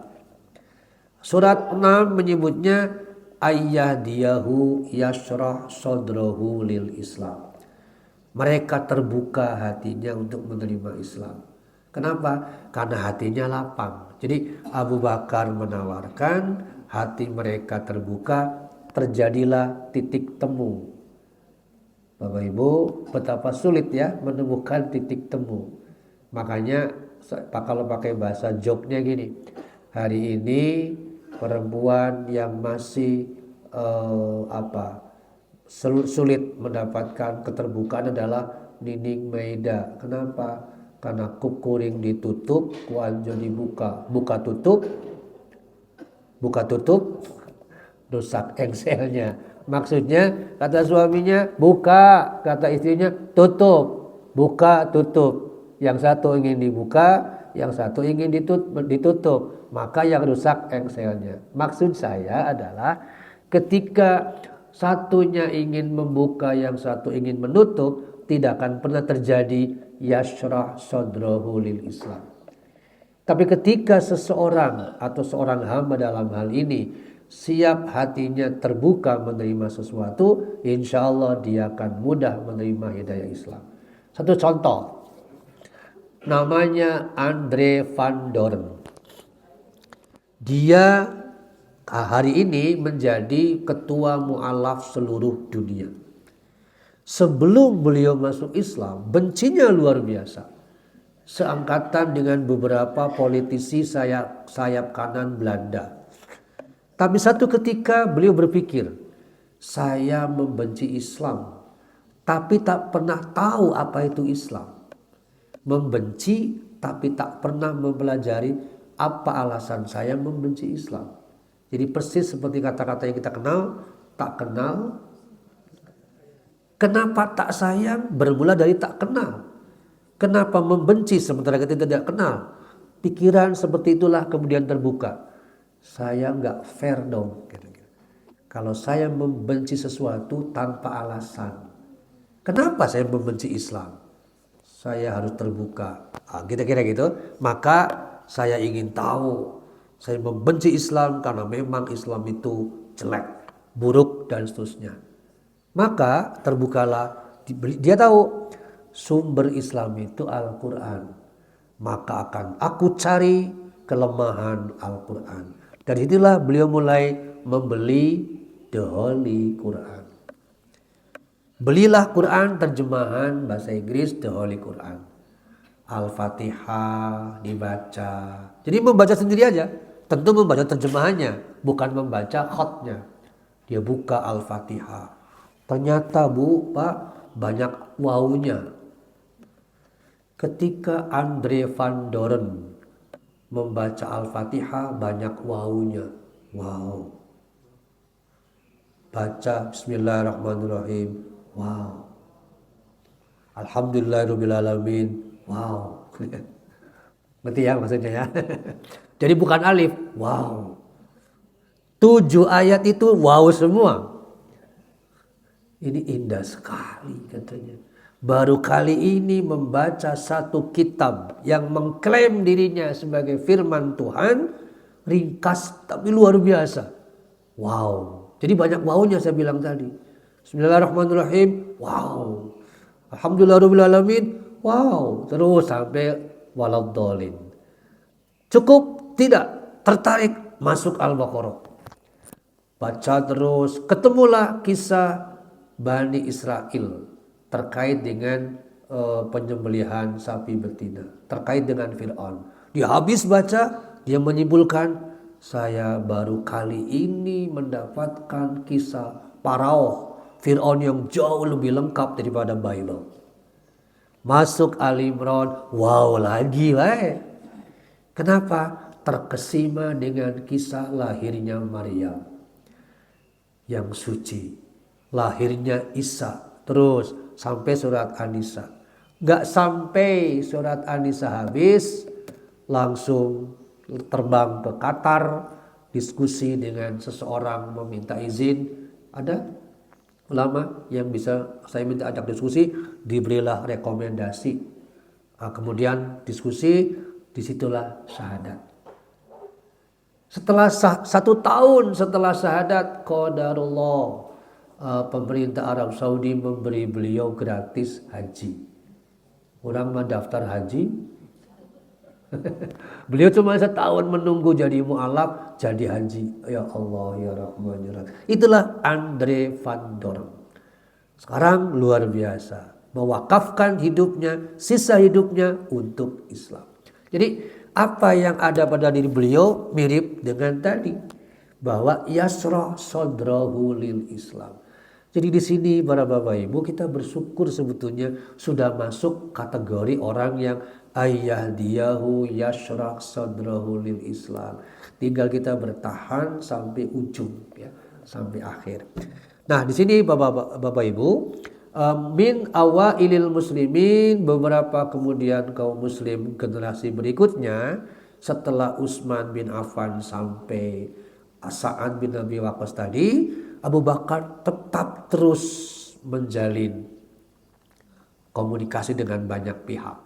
Surat 6 menyebutnya ayyahdiyahu yashrah sadrahu lil Islam. Mereka terbuka hatinya untuk menerima Islam. Kenapa? Karena hatinya lapang. Jadi Abu Bakar menawarkan, hati mereka terbuka, terjadilah titik temu. Bapak Ibu, betapa sulit ya menemukan titik temu. Makanya kalau pakai bahasa joknya gini, hari ini perempuan yang masih sulit mendapatkan keterbukaan adalah Nining Maida. Kenapa? Karena kukuring ditutup, kuanjo dibuka, buka tutup, rusak engselnya. Maksudnya kata suaminya buka, kata istrinya tutup, buka tutup. Yang satu ingin dibuka, yang satu ingin ditutup, maka yang rusak engselnya. Maksud saya adalah ketika satunya ingin membuka, yang satu ingin menutup, tidak akan pernah terjadi yashrah sadrahu lil Islam. Tapi ketika seseorang atau seorang hamba dalam hal ini siap hatinya terbuka menerima sesuatu, insya Allah dia akan mudah menerima hidayah Islam. Satu contoh, namanya Andre van Doorn. Dia hari ini menjadi ketua mu'alaf seluruh dunia. Sebelum beliau masuk Islam, bencinya luar biasa. Seangkatan dengan beberapa politisi sayap kanan Belanda. Tapi satu ketika beliau berpikir, saya membenci Islam, tapi tak pernah tahu apa itu Islam. Membenci tapi tak pernah mempelajari apa alasan saya membenci Islam. Jadi persis seperti kata-kata yang kita kenal, tak kenal. Kenapa tak sayang? Bermula dari tak kenal. Kenapa membenci sementara kita tidak kenal? Pikiran seperti itulah kemudian terbuka. Saya nggak fair dong. Kalau saya membenci sesuatu tanpa alasan. Kenapa saya membenci Islam? Saya harus terbuka. Kira-kira gitu. Maka saya ingin tahu. Saya membenci Islam karena memang Islam itu jelek, buruk dan seterusnya. Maka terbukalah, dia tahu sumber Islam itu Al-Quran. Maka akan aku cari kelemahan Al-Quran. Dari itulah beliau mulai membeli The Holy Quran. Belilah Quran terjemahan bahasa Inggris, The Holy Quran. Al-Fatihah dibaca. Jadi membaca sendiri aja. Tentu membaca terjemahannya, bukan membaca khotnya. Dia buka Al-Fatihah. Ternyata Pak, banyak wownya. Ketika Andre van Doorn membaca Al-Fatihah, banyak wownya. Wow. Baca Bismillahirrahmanirrahim. Wow. Alhamdulillahirrahmanirrahim. Wow. Ngerti ya maksudnya ya. Jadi bukan alif. Wow. 7 ayat itu wow semua. Ini indah sekali katanya. Baru kali ini membaca satu kitab yang mengklaim dirinya sebagai firman Tuhan. Ringkas tapi luar biasa. Wow. Jadi banyak wownya saya bilang tadi. Bismillahirrahmanirrahim. Wow. Alhamdulillahirrahmanirrahim. Wow. Terus sampai waladhdallin. Cukup? Tidak. Tertarik masuk Al-Baqarah. Baca terus. Ketemulah kisah Bani Israel terkait dengan penyembelihan sapi betina, terkait dengan Fir'aun. Dia habis baca, dia menyimpulkan, saya baru kali ini mendapatkan kisah Parao, Fir'aun yang jauh lebih lengkap daripada Bible. Masuk Ali Imran, wow lagi wae. Kenapa? Terkesima dengan kisah lahirnya Maryam yang suci, lahirnya Isa, terus sampai surat An-Nisa. Gak sampai surat An-Nisa habis, langsung terbang ke Qatar, diskusi dengan seseorang meminta izin. Ada ulama yang bisa saya minta ajak diskusi, diberilah rekomendasi. Kemudian diskusi, disitulah syahadat. Setelah 1 tahun setelah syahadat, qadarullah, pemerintah Arab Saudi memberi beliau gratis haji. Orang mendaftar haji, beliau cuma 1 tahun menunggu jadi mu'alaf, jadi haji. Ya Allah, ya Rahman, ya Rahim. Itulah Andre van Dorn. Sekarang luar biasa, mewakafkan hidupnya, sisa hidupnya untuk Islam. Jadi apa yang ada pada diri beliau mirip dengan tadi, bahwa yasrah sadrahu lil Islam. Jadi di sini para Bapak Ibu, kita bersyukur sebetulnya sudah masuk kategori orang yang ayyahdiyahu yasrah sadrahu lil Islam. Tinggal kita bertahan sampai ujung, ya, sampai akhir. Nah, di sini Bapak Ibu, min awailil muslimin, beberapa kemudian kaum muslim generasi berikutnya setelah Utsman bin Affan sampai Sa'ad bin Abi Waqqas tadi, Abu Bakar tetap terus menjalin komunikasi dengan banyak pihak,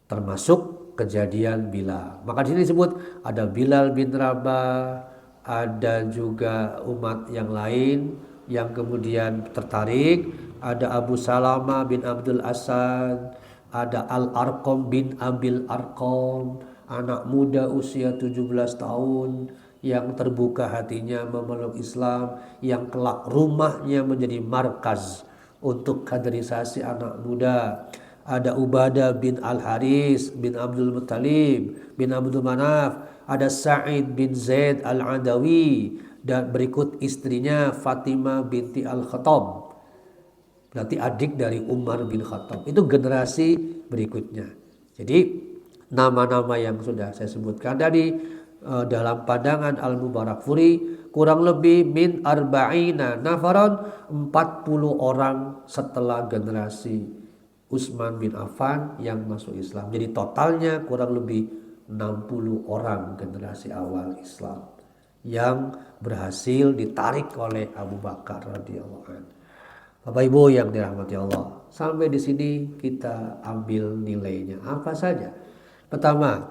termasuk kejadian Bilal. Maka di sini disebut ada Bilal bin Rabah, ada juga umat yang lain yang kemudian tertarik. Ada Abu Salama bin Abdul Asad, ada Al-Arqam bin Abil Arqam, anak muda usia 17 tahun yang terbuka hatinya memeluk Islam, yang kelak rumahnya menjadi markaz untuk kaderisasi anak muda. Ada Ubadah bin Al-Haris bin Abdul Muttalib bin Abdul Manaf, ada Sa'id bin Zaid Al-Adawi, dan berikut istrinya Fatimah binti Al-Khattab, berarti adik dari Umar bin Khattab. Itu generasi berikutnya. Jadi nama-nama yang sudah saya sebutkan tadi dalam pandangan Al-Mubarakfuri kurang lebih min arba'ina nafaron, 40 orang setelah generasi Utsman bin Affan yang masuk Islam. Jadi totalnya kurang lebih 60 orang generasi awal Islam yang berhasil ditarik oleh Abu Bakar radhiyallahu anhu. Bapak Ibu yang dirahmati Allah, sampai di sini kita ambil nilainya apa saja. Pertama,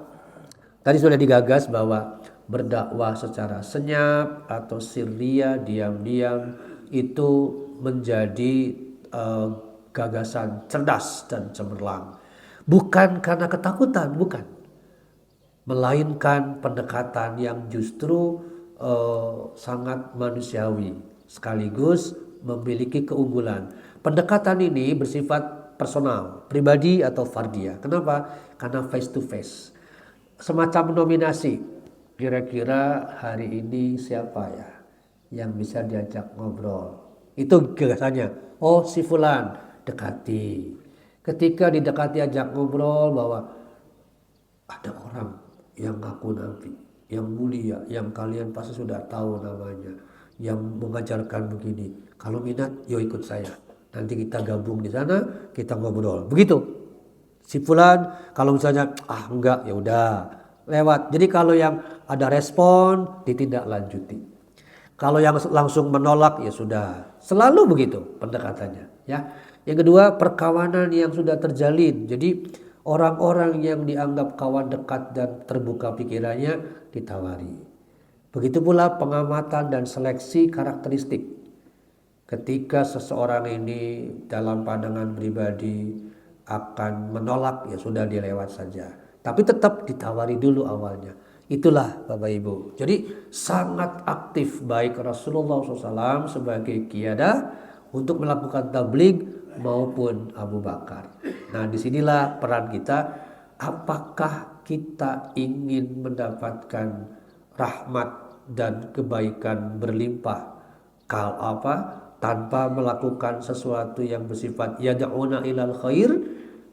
tadi sudah digagas bahwa berdakwah secara senyap atau sirria, diam-diam, itu menjadi gagasan cerdas dan cemerlang. Bukan karena ketakutan, bukan. Melainkan pendekatan yang justru sangat manusiawi, sekaligus memiliki keunggulan. Pendekatan ini bersifat personal, pribadi atau fardiyah. Kenapa? Karena face to face. Semacam nominasi. Kira-kira hari ini siapa ya yang bisa diajak ngobrol? Itu gagasannya. Oh, si fulan, dekati. Ketika didekati ajak ngobrol bahwa ada orang yang ngaku nabi, yang mulia, yang kalian pasti sudah tahu namanya, yang mengajarkan begini. Kalau minat, yuk ikut saya. Nanti kita gabung di sana, kita ngobrol. Begitu. Si fulan, kalau misalnya enggak, ya udah lewat. Jadi kalau yang ada respon, ditindaklanjuti. Kalau yang langsung menolak, ya sudah. Selalu begitu pendekatannya. Ya. Yang kedua, perkawanan yang sudah terjalin. Jadi orang-orang yang dianggap kawan dekat dan terbuka pikirannya ditawari. Begitu pula pengamatan dan seleksi karakteristik. Ketika seseorang ini dalam pandangan pribadi akan menolak, ya sudah dilewat saja. Tapi tetap ditawari dulu awalnya. Itulah Bapak Ibu. Jadi sangat aktif baik Rasulullah SAW sebagai qiyadah untuk melakukan tabligh maupun Abu Bakar. Nah, disinilah peran kita. Apakah kita ingin mendapatkan rahmat dan kebaikan berlimpah, tanpa melakukan sesuatu yang bersifat yad'una ilal khair,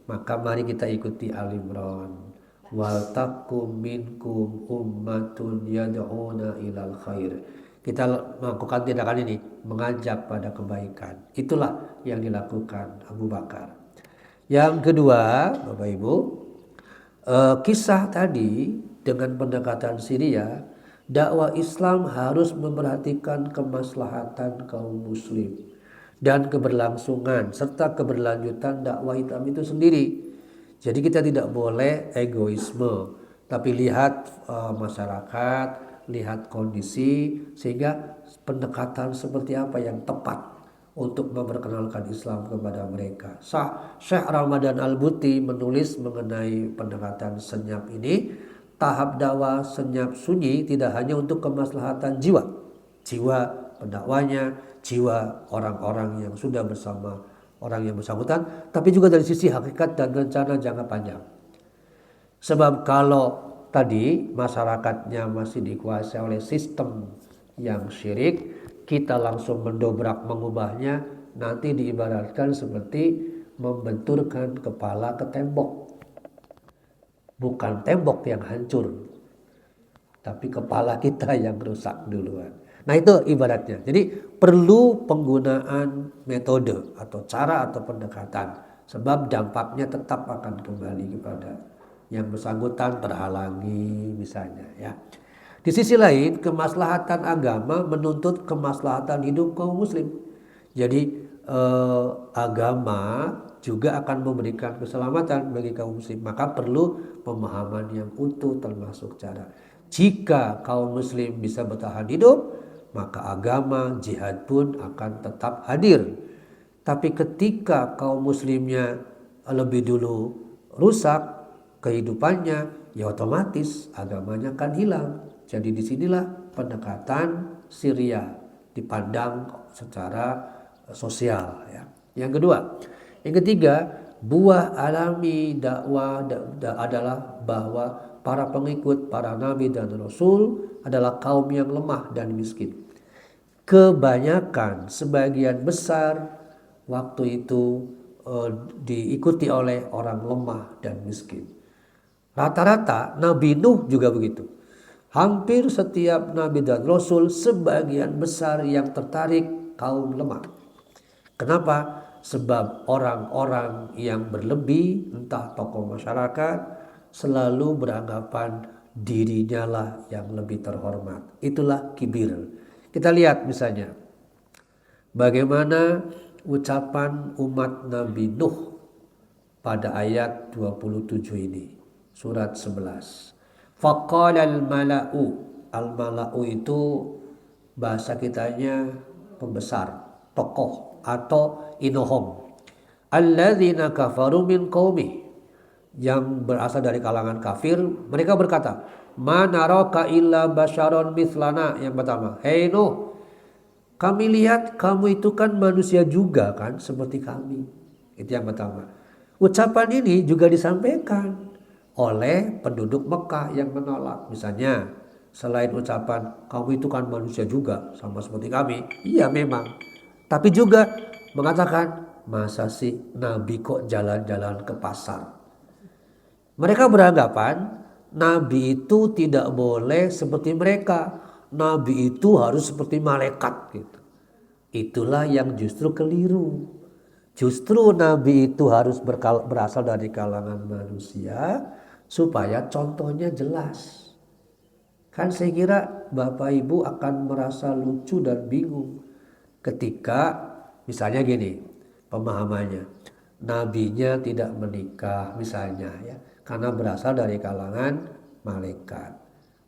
maka mari kita ikuti Al-Imran. Wal takum minkum ummatun yad'una ilal khair. Kita melakukan tindakan ini, mengajak pada kebaikan. Itulah yang dilakukan Abu Bakar. Yang kedua, Bapak Ibu, kisah tadi dengan pendekatan Syria, dakwah Islam harus memperhatikan kemaslahatan kaum muslim dan keberlangsungan serta keberlanjutan dakwah Islam itu sendiri. Jadi kita tidak boleh egoisme, tapi lihat masyarakat, lihat kondisi, sehingga pendekatan seperti apa yang tepat untuk memperkenalkan Islam kepada mereka. Syekh Ramadan Al-Buti menulis mengenai pendekatan senyap ini, tahap dakwah senyap sunyi tidak hanya untuk kemaslahatan jiwa pendakwanya, jiwa orang-orang yang sudah bersama orang yang bersangkutan, tapi juga dari sisi hakikat dan rencana jangka panjang. Sebab kalau tadi masyarakatnya masih dikuasai oleh sistem yang syirik, kita langsung mendobrak mengubahnya, nanti diibaratkan seperti membenturkan kepala ke tembok. Bukan tembok yang hancur, tapi kepala kita yang rusak duluan. Nah itu ibaratnya. Jadi perlu penggunaan metode atau cara atau pendekatan. Sebab dampaknya tetap akan kembali kepada yang bersangkutan, terhalangi misalnya ya. Di sisi lain, kemaslahatan agama menuntut kemaslahatan hidup kaum muslim. Jadi agama juga akan memberikan keselamatan bagi kaum muslim. Maka perlu pemahaman yang utuh, termasuk cara. Jika kaum muslim bisa bertahan hidup, maka agama jihad pun akan tetap hadir. Tapi ketika kaum muslimnya lebih dulu rusak kehidupannya, ya otomatis agamanya akan hilang. Jadi disinilah pendekatan Syria dipandang secara sosial ya. Yang kedua, yang ketiga, buah alami dakwah adalah bahwa para pengikut para nabi dan rasul adalah kaum yang lemah dan miskin. Kebanyakan, sebagian besar waktu itu diikuti oleh orang lemah dan miskin. Rata-rata Nabi Nuh juga begitu. Hampir setiap nabi dan rasul sebagian besar yang tertarik kaum lemah. Kenapa? Sebab orang-orang yang berlebih, entah tokoh masyarakat, selalu beranggapan dirinya lah yang lebih terhormat. Itulah kibir. Kita lihat misalnya bagaimana ucapan umat Nabi Nuh pada ayat 27 ini, surat 11. Faqala al-mala'u. Al-mala'u itu bahasa kitanya pembesar, tokoh atau inohom. Alladzina kafaru min qaumi, yang berasal dari kalangan kafir, mereka berkata, ma naraka illa basyaron mithlana. Yang pertama, hei Nuh, kami lihat kamu itu kan manusia juga kan, seperti kami. Itu yang pertama. Ucapan ini juga disampaikan oleh penduduk Mekah yang menolak. Misalnya, selain ucapan kamu itu kan manusia juga sama seperti kami, iya memang, tapi juga mengatakan, masa sih Nabi kok jalan-jalan ke pasar? Mereka beranggapan Nabi itu tidak boleh seperti mereka. Nabi itu harus seperti malaikat gitu. Itulah yang justru keliru. Justru Nabi itu harus berasal dari kalangan manusia supaya contohnya jelas. Kan saya kira Bapak Ibu akan merasa lucu dan bingung ketika misalnya gini pemahamannya, nabinya tidak menikah misalnya ya, karena berasal dari kalangan malaikat.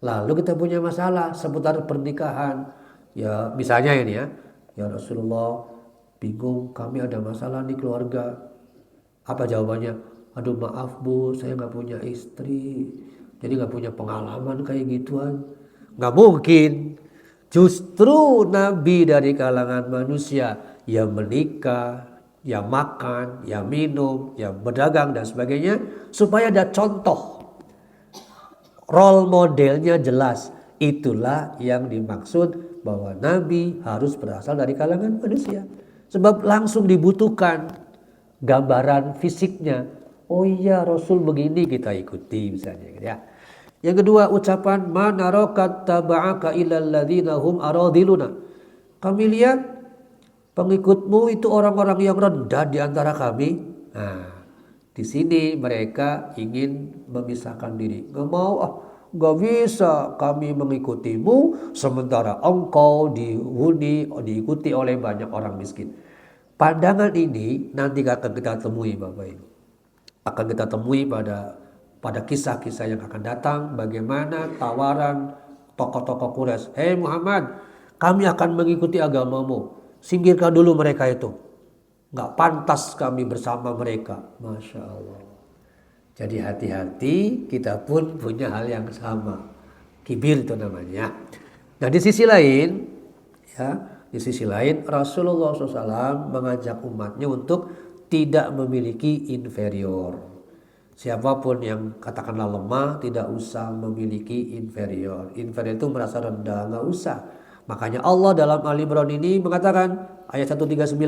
Lalu kita punya masalah seputar pernikahan. Ya misalnya ini ya Rasulullah, bingung, kami ada masalah di keluarga. Apa jawabannya? Aduh maaf bu, saya gak punya istri, jadi gak punya pengalaman kayak gituan. Gak mungkin. Justru Nabi dari kalangan manusia, ya menikah, ya makan, ya minum, ya berdagang dan sebagainya, supaya ada contoh. role modelnya jelas. Itulah yang dimaksud bahwa Nabi harus berasal dari kalangan manusia. Sebab langsung dibutuhkan gambaran fisiknya. Oh iya, Rasul begini, kita ikuti misalnya gitu ya. Yang kedua, ucapan manarokat taba'aka ilal ladzina hum aradiluna. Kami lihat pengikutmu itu orang-orang yang rendah di antara kami. Nah, di sini mereka ingin memisahkan diri. Gak mau, gak bisa kami mengikutimu sementara engkau diikuti oleh banyak orang miskin. Pandangan ini nanti akan kita temui Bapak Ibu. Akan kita temui pada kisah-kisah yang akan datang, bagaimana tawaran tokoh-tokoh Quraisy. Hei Muhammad, kami akan mengikuti agamamu. Singkirkan dulu mereka itu. Gak pantas kami bersama mereka. Masya Allah. Jadi hati-hati, kita pun punya hal yang sama. Kibir itu namanya. Nah di sisi lain, Rasulullah SAW mengajak umatnya untuk tidak memiliki inferior. Siapapun yang katakanlah lemah tidak usah memiliki inferior. Inferior itu merasa rendah, nggak usah. Makanya Allah dalam Ali Imran ini mengatakan ayat 139,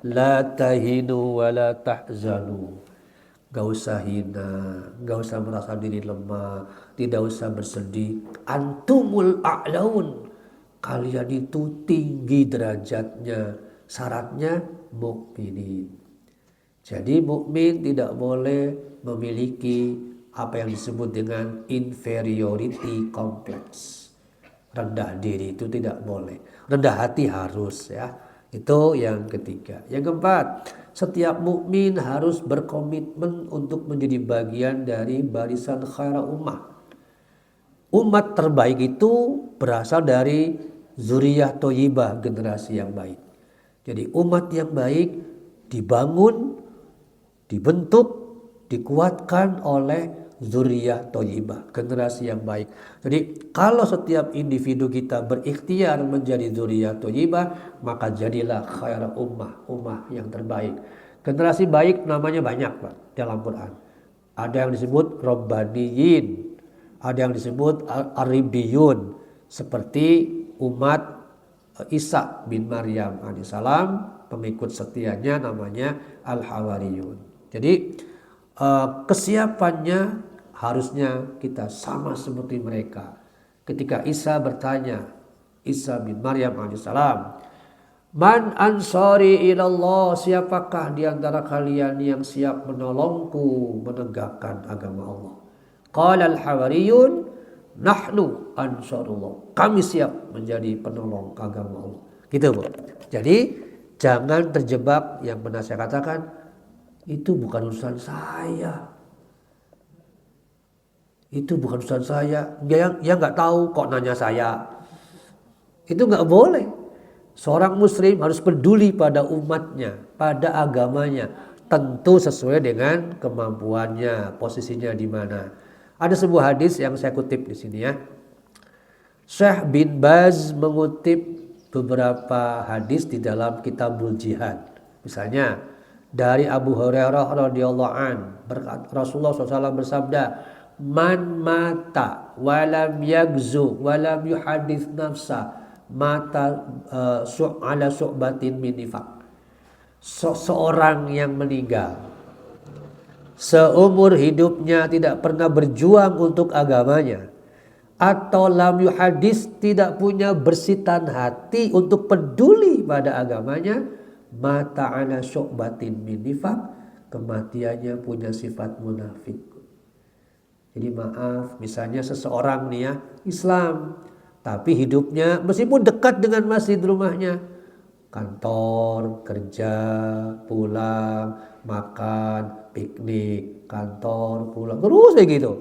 la tahinu wa la tahzanu. Gak usah hina, gak usah merasa diri lemah, tidak usah bersedih. Antumul a'laun. Kalian itu tinggi derajatnya. Syaratnya mukminin. Jadi mukmin tidak boleh memiliki apa yang disebut dengan inferiority complex. Rendah diri itu tidak boleh. Rendah hati harus ya. Itu yang ketiga. Yang keempat, setiap mukmin harus berkomitmen untuk menjadi bagian dari barisan khairah ummah. Umat terbaik itu berasal dari zuriyah thayyibah, generasi yang baik. Jadi umat yang baik dibangun, dibentuk, dikuatkan oleh zuriyah thayyibah, generasi yang baik. Jadi kalau setiap individu kita berikhtiar menjadi zuriyah thayyibah, maka jadilah khairah ummah yang terbaik. Generasi baik namanya banyak Pak dalam Quran. Ada yang disebut Rabbaniyin, ada yang disebut Aribiyun, seperti umat Isa bin Maryam alaihissalam, pengikut setianya namanya Al-Hawariyun. Jadi kesiapannya harusnya kita sama seperti mereka. Ketika Isa bertanya, Isa bin Maryam alaihissalam, man ansari ilallah, siapakah di antara kalian yang siap menolongku menegakkan agama Allah? Qala al-hawariyun nahnu ansarullah, kami siap menjadi penolong agama Allah. Gitu Bu. Jadi jangan terjebak yang pernah saya katakan, itu bukan urusan saya. Itu bukan urusan saya. Yang nggak tahu kok nanya saya. Itu nggak boleh. Seorang muslim harus peduli pada umatnya, pada agamanya. Tentu sesuai dengan kemampuannya, posisinya di mana. Ada sebuah hadis yang saya kutip di sini ya. Syekh bin Baz mengutip beberapa hadis di dalam Kitabul Jihad. Misalnya dari Abu Hurairah radhiyallahu an, Rasulullah SAW bersabda, man mata walam yagzu walam yuhadits nafsa mata ala su'batin min nifaq. Seorang yang meninggal seumur hidupnya tidak pernah berjuang untuk agamanya, atau lam yuhadits, tidak punya bersitan hati untuk peduli pada agamanya, mata ala syu'batin min nifaq, kematiannya punya sifat munafik. Jadi maaf, misalnya seseorang nih ya, Islam, tapi hidupnya meskipun dekat dengan masjid rumahnya, kantor, kerja, pulang, makan, piknik, kantor, pulang, terus kayak gitu.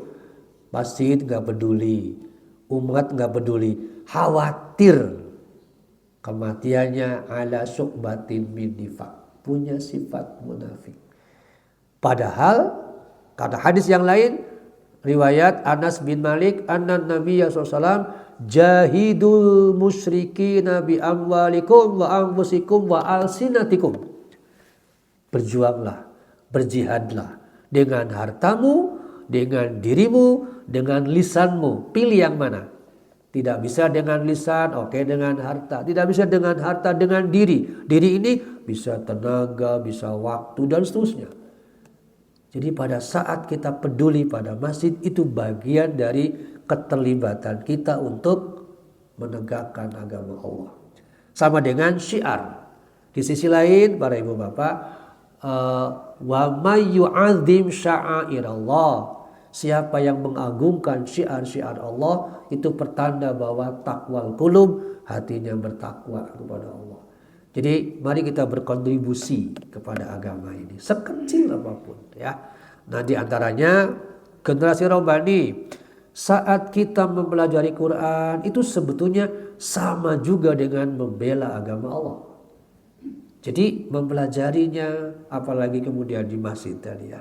Masjid gak peduli, umat gak peduli, khawatir kematiannya ala syu'batin min nifaq, punya sifat munafik. Padahal kata hadis yang lain, riwayat Anas bin Malik, anna Nabiya SAW jahidul musyrikina bi amwalikum wa anfusikum wa alsinatikum. Berjuanglah, berjihadlah dengan hartamu, dengan dirimu, dengan lisanmu. Pilih yang mana? Tidak bisa dengan lisan, oke, dengan harta. Tidak bisa dengan harta, dengan diri. Diri ini bisa tenaga, bisa waktu, dan seterusnya. Jadi pada saat kita peduli pada masjid, itu bagian dari keterlibatan kita untuk menegakkan agama Allah. Sama dengan syiar. Di sisi lain, para ibu bapak, wa may yu'azzim sya'airallah. Siapa yang mengagungkan syiar-syiar Allah, itu pertanda bahwa takwal qulub, hatinya bertakwa kepada Allah. Jadi mari kita berkontribusi kepada agama ini sekecil apapun ya. Nah, di antaranya generasi Rabbani, saat kita mempelajari Quran itu sebetulnya sama juga dengan membela agama Allah. Jadi mempelajarinya, apalagi kemudian di masjid tadi ya.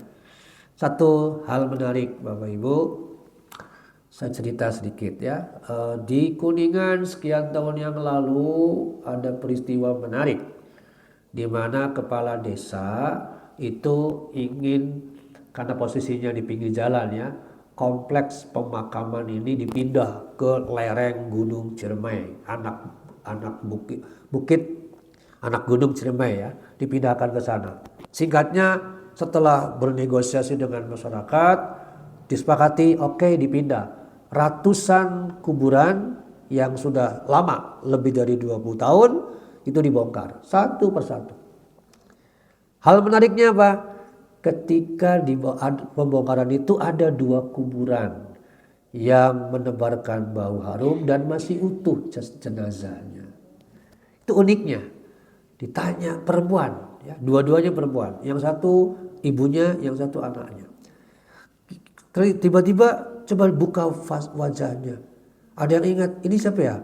Satu hal menarik Bapak Ibu, saya cerita sedikit ya. Di Kuningan sekian tahun yang lalu ada peristiwa menarik, di mana kepala desa itu ingin, karena posisinya di pinggir jalan ya, kompleks pemakaman ini dipindah ke lereng Gunung Ciremai, anak bukit anak Gunung Ciremai ya, dipindahkan ke sana. Singkatnya, setelah bernegosiasi dengan masyarakat, disepakati oke, dipindah. Ratusan kuburan yang sudah lama, lebih dari 20 tahun, itu dibongkar satu persatu. Hal menariknya apa? Ketika di pembongkaran itu ada 2 kuburan yang menebarkan bau harum dan masih utuh jenazahnya. Itu uniknya. Ditanya perempuan, ya, dua-duanya perempuan. Yang satu ibunya, yang satu anaknya. Tiba-tiba coba buka wajahnya. Ada yang ingat, ini siapa ya?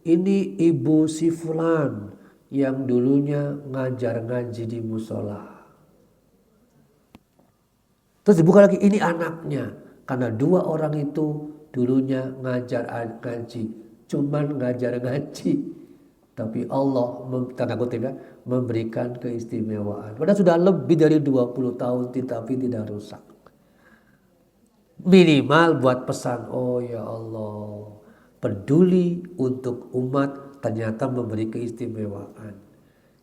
Ini ibu si fulan yang dulunya ngajar ngaji di musola. Terus dibuka lagi, ini anaknya. Karena 2 orang itu dulunya ngajar ngaji. Cuman ngajar ngaji. Tapi Allah, tanda kutip ya, memberikan keistimewaan. Padahal sudah lebih dari 20 tahun tapi tidak rusak. Minimal buat pesan, oh ya Allah, peduli untuk umat, ternyata memberi keistimewaan.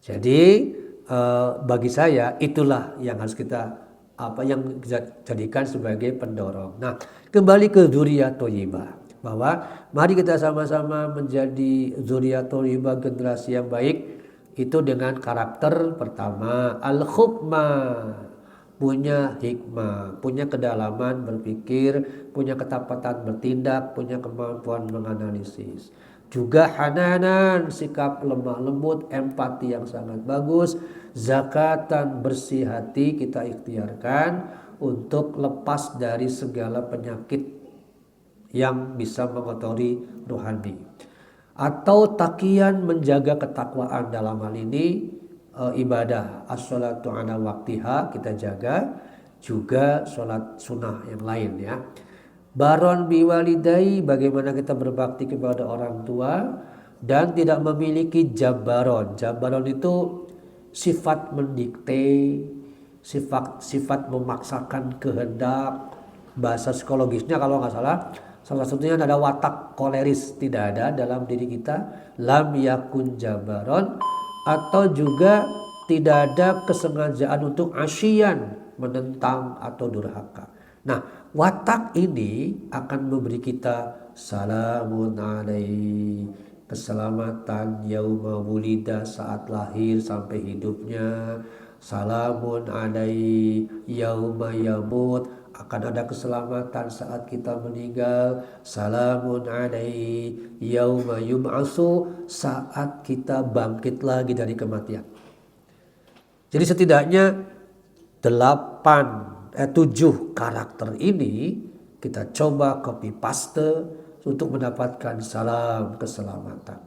Jadi bagi saya itulah yang harus kita yang jadikan sebagai pendorong. Nah, kembali ke dzurriyyah thayyibah, bahwa mari kita sama-sama menjadi dzurriyyah thayyibah, generasi yang baik itu dengan karakter pertama al-hukmah, punya hikmah, punya kedalaman berpikir, punya ketapatan bertindak, punya kemampuan menganalisis. Juga hananan, sikap lemah lembut, empati yang sangat bagus. Zakatan, bersih hati kita ikhtiarkan untuk lepas dari segala penyakit yang bisa mengotori rohani. Atau takian, menjaga ketakwaan, dalam hal ini ibadah as-sholatu ala waktiha kita jaga, juga sholat sunnah yang lain ya. Baron biwalidai, bagaimana kita berbakti kepada orang tua, dan tidak memiliki jabaron. Jabaron itu sifat mendikte, sifat memaksakan kehendak. Bahasa psikologisnya kalau nggak salah satunya ada watak koleris, tidak ada dalam diri kita. Lam yakun jabaron, atau juga tidak ada kesengajaan untuk asyian, menentang atau durhaka. Nah, watak ini akan memberi kita salamun alaihi, keselamatan yauma wulida, saat lahir sampai hidupnya. Salamun alaihi yauma yamut, akan ada keselamatan saat kita meninggal. Salamun alaihi yauma yub'atsu, saat kita bangkit lagi dari kematian. Jadi setidaknya 7 karakter ini kita coba copy paste untuk mendapatkan salam keselamatan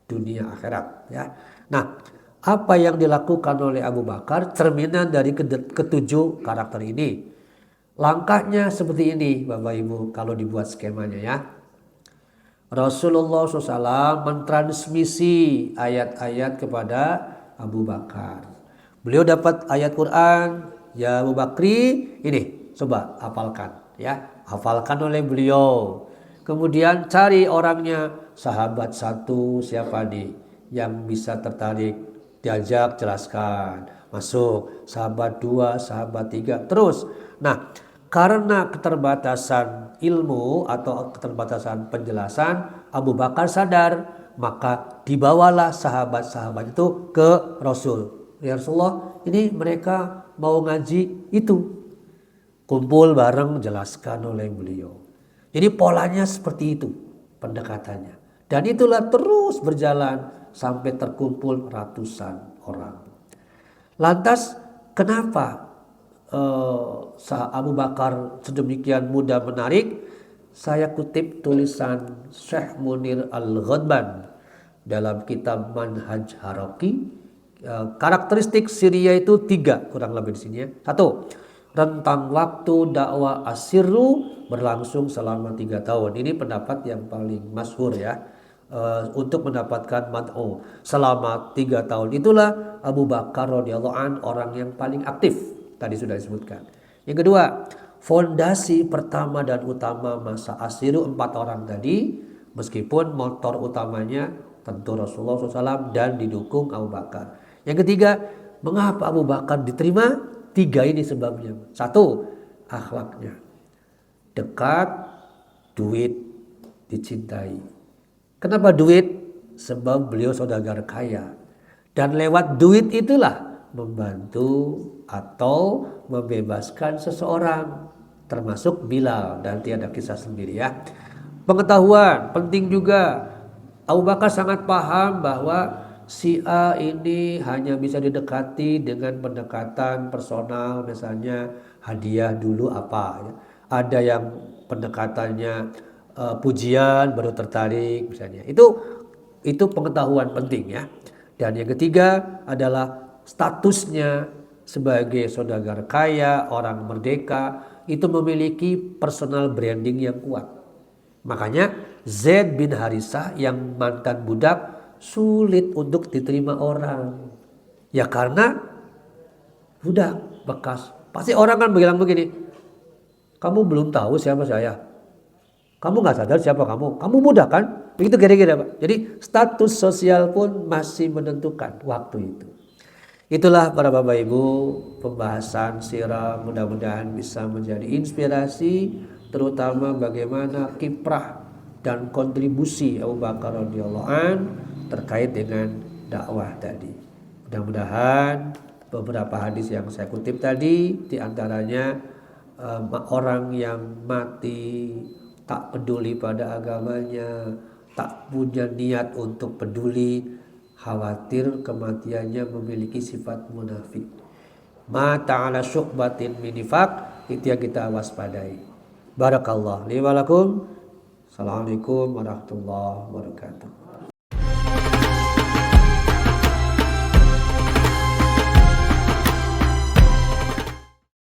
dunia akhirat ya. Nah, apa yang dilakukan oleh Abu Bakar cerminan dari ke-7 karakter ini. Langkahnya seperti ini Bapak Ibu kalau dibuat skemanya ya. Rasulullah SAW mentransmisi ayat-ayat kepada Abu Bakar. Beliau dapat ayat Quran, ya Abu Bakri, ini coba hafalkan ya. hafalkan oleh beliau. Kemudian cari orangnya, sahabat satu siapa nih yang bisa tertarik, diajak jelaskan, masuk, sahabat dua, sahabat tiga, terus. Nah, karena keterbatasan ilmu atau keterbatasan penjelasan, Abu Bakar sadar, maka dibawalah sahabat-sahabat itu ke Rasul. Ya Rasulullah, ini mereka mau ngaji itu. Kumpul bareng, jelaskan oleh beliau. Jadi polanya seperti itu pendekatannya. Dan itulah terus berjalan sampai terkumpul ratusan orang. Lantas kenapa Abu Bakar sedemikian mudah menarik? Saya kutip tulisan Syekh Munir Al-Ghadban dalam kitab Manhaj Haraki. Karakteristik Syria itu 3 kurang lebih di sini ya. 1. Rentang waktu dakwah asirru berlangsung selama 3 tahun. Ini pendapat yang paling masyhur ya. Untuk mendapatkan mad'u selama 3 tahun itulah Abu Bakar radhiyallahu an orang yang paling aktif. Tadi sudah disebutkan. Yang kedua, fondasi pertama dan utama masa asirru 4 orang tadi, meskipun motor utamanya tentu Rasulullah SAW dan didukung Abu Bakar. Yang ketiga, mengapa Abu Bakar diterima? 3 ini sebabnya. 1, akhlaknya dekat, duit, dicintai. Kenapa duit? Sebab beliau saudagar kaya. Dan lewat duit itulah membantu atau membebaskan seseorang. Termasuk Bilal. Nanti ada kisah sendiri ya. Pengetahuan penting juga. Abu Bakar sangat paham bahwa si A ini hanya bisa didekati dengan pendekatan personal, misalnya hadiah dulu apa ya. Ada yang pendekatannya pujian baru tertarik misalnya. Itu pengetahuan penting ya. Dan yang ketiga adalah statusnya sebagai saudagar kaya, orang merdeka, itu memiliki personal branding yang kuat. Makanya Zaid bin Harisah yang mantan budak sulit untuk diterima orang. Ya karena budak bekas. Pasti orang kan bilang begini, kamu belum tahu siapa saya. Kamu gak sadar siapa kamu. Kamu budak kan? Begitu kira-kira Pak. Jadi status sosial pun masih menentukan waktu itu. Itulah para Bapak Ibu pembahasan sirah, mudah-mudahan bisa menjadi inspirasi terutama bagaimana kiprah dan kontribusi Abu Bakar radhiyallahu an terkait dengan dakwah tadi. Mudah-mudahan beberapa hadis yang saya kutip tadi diantaranya orang yang mati tak peduli pada agamanya, tak punya niat untuk peduli, khawatir kematiannya memiliki sifat munafik. Mata ala syu'batin min nifaq, itu yang kita waspadai. Barakallah li wa lakum. Assalamualaikum warahmatullahi wabarakatuh.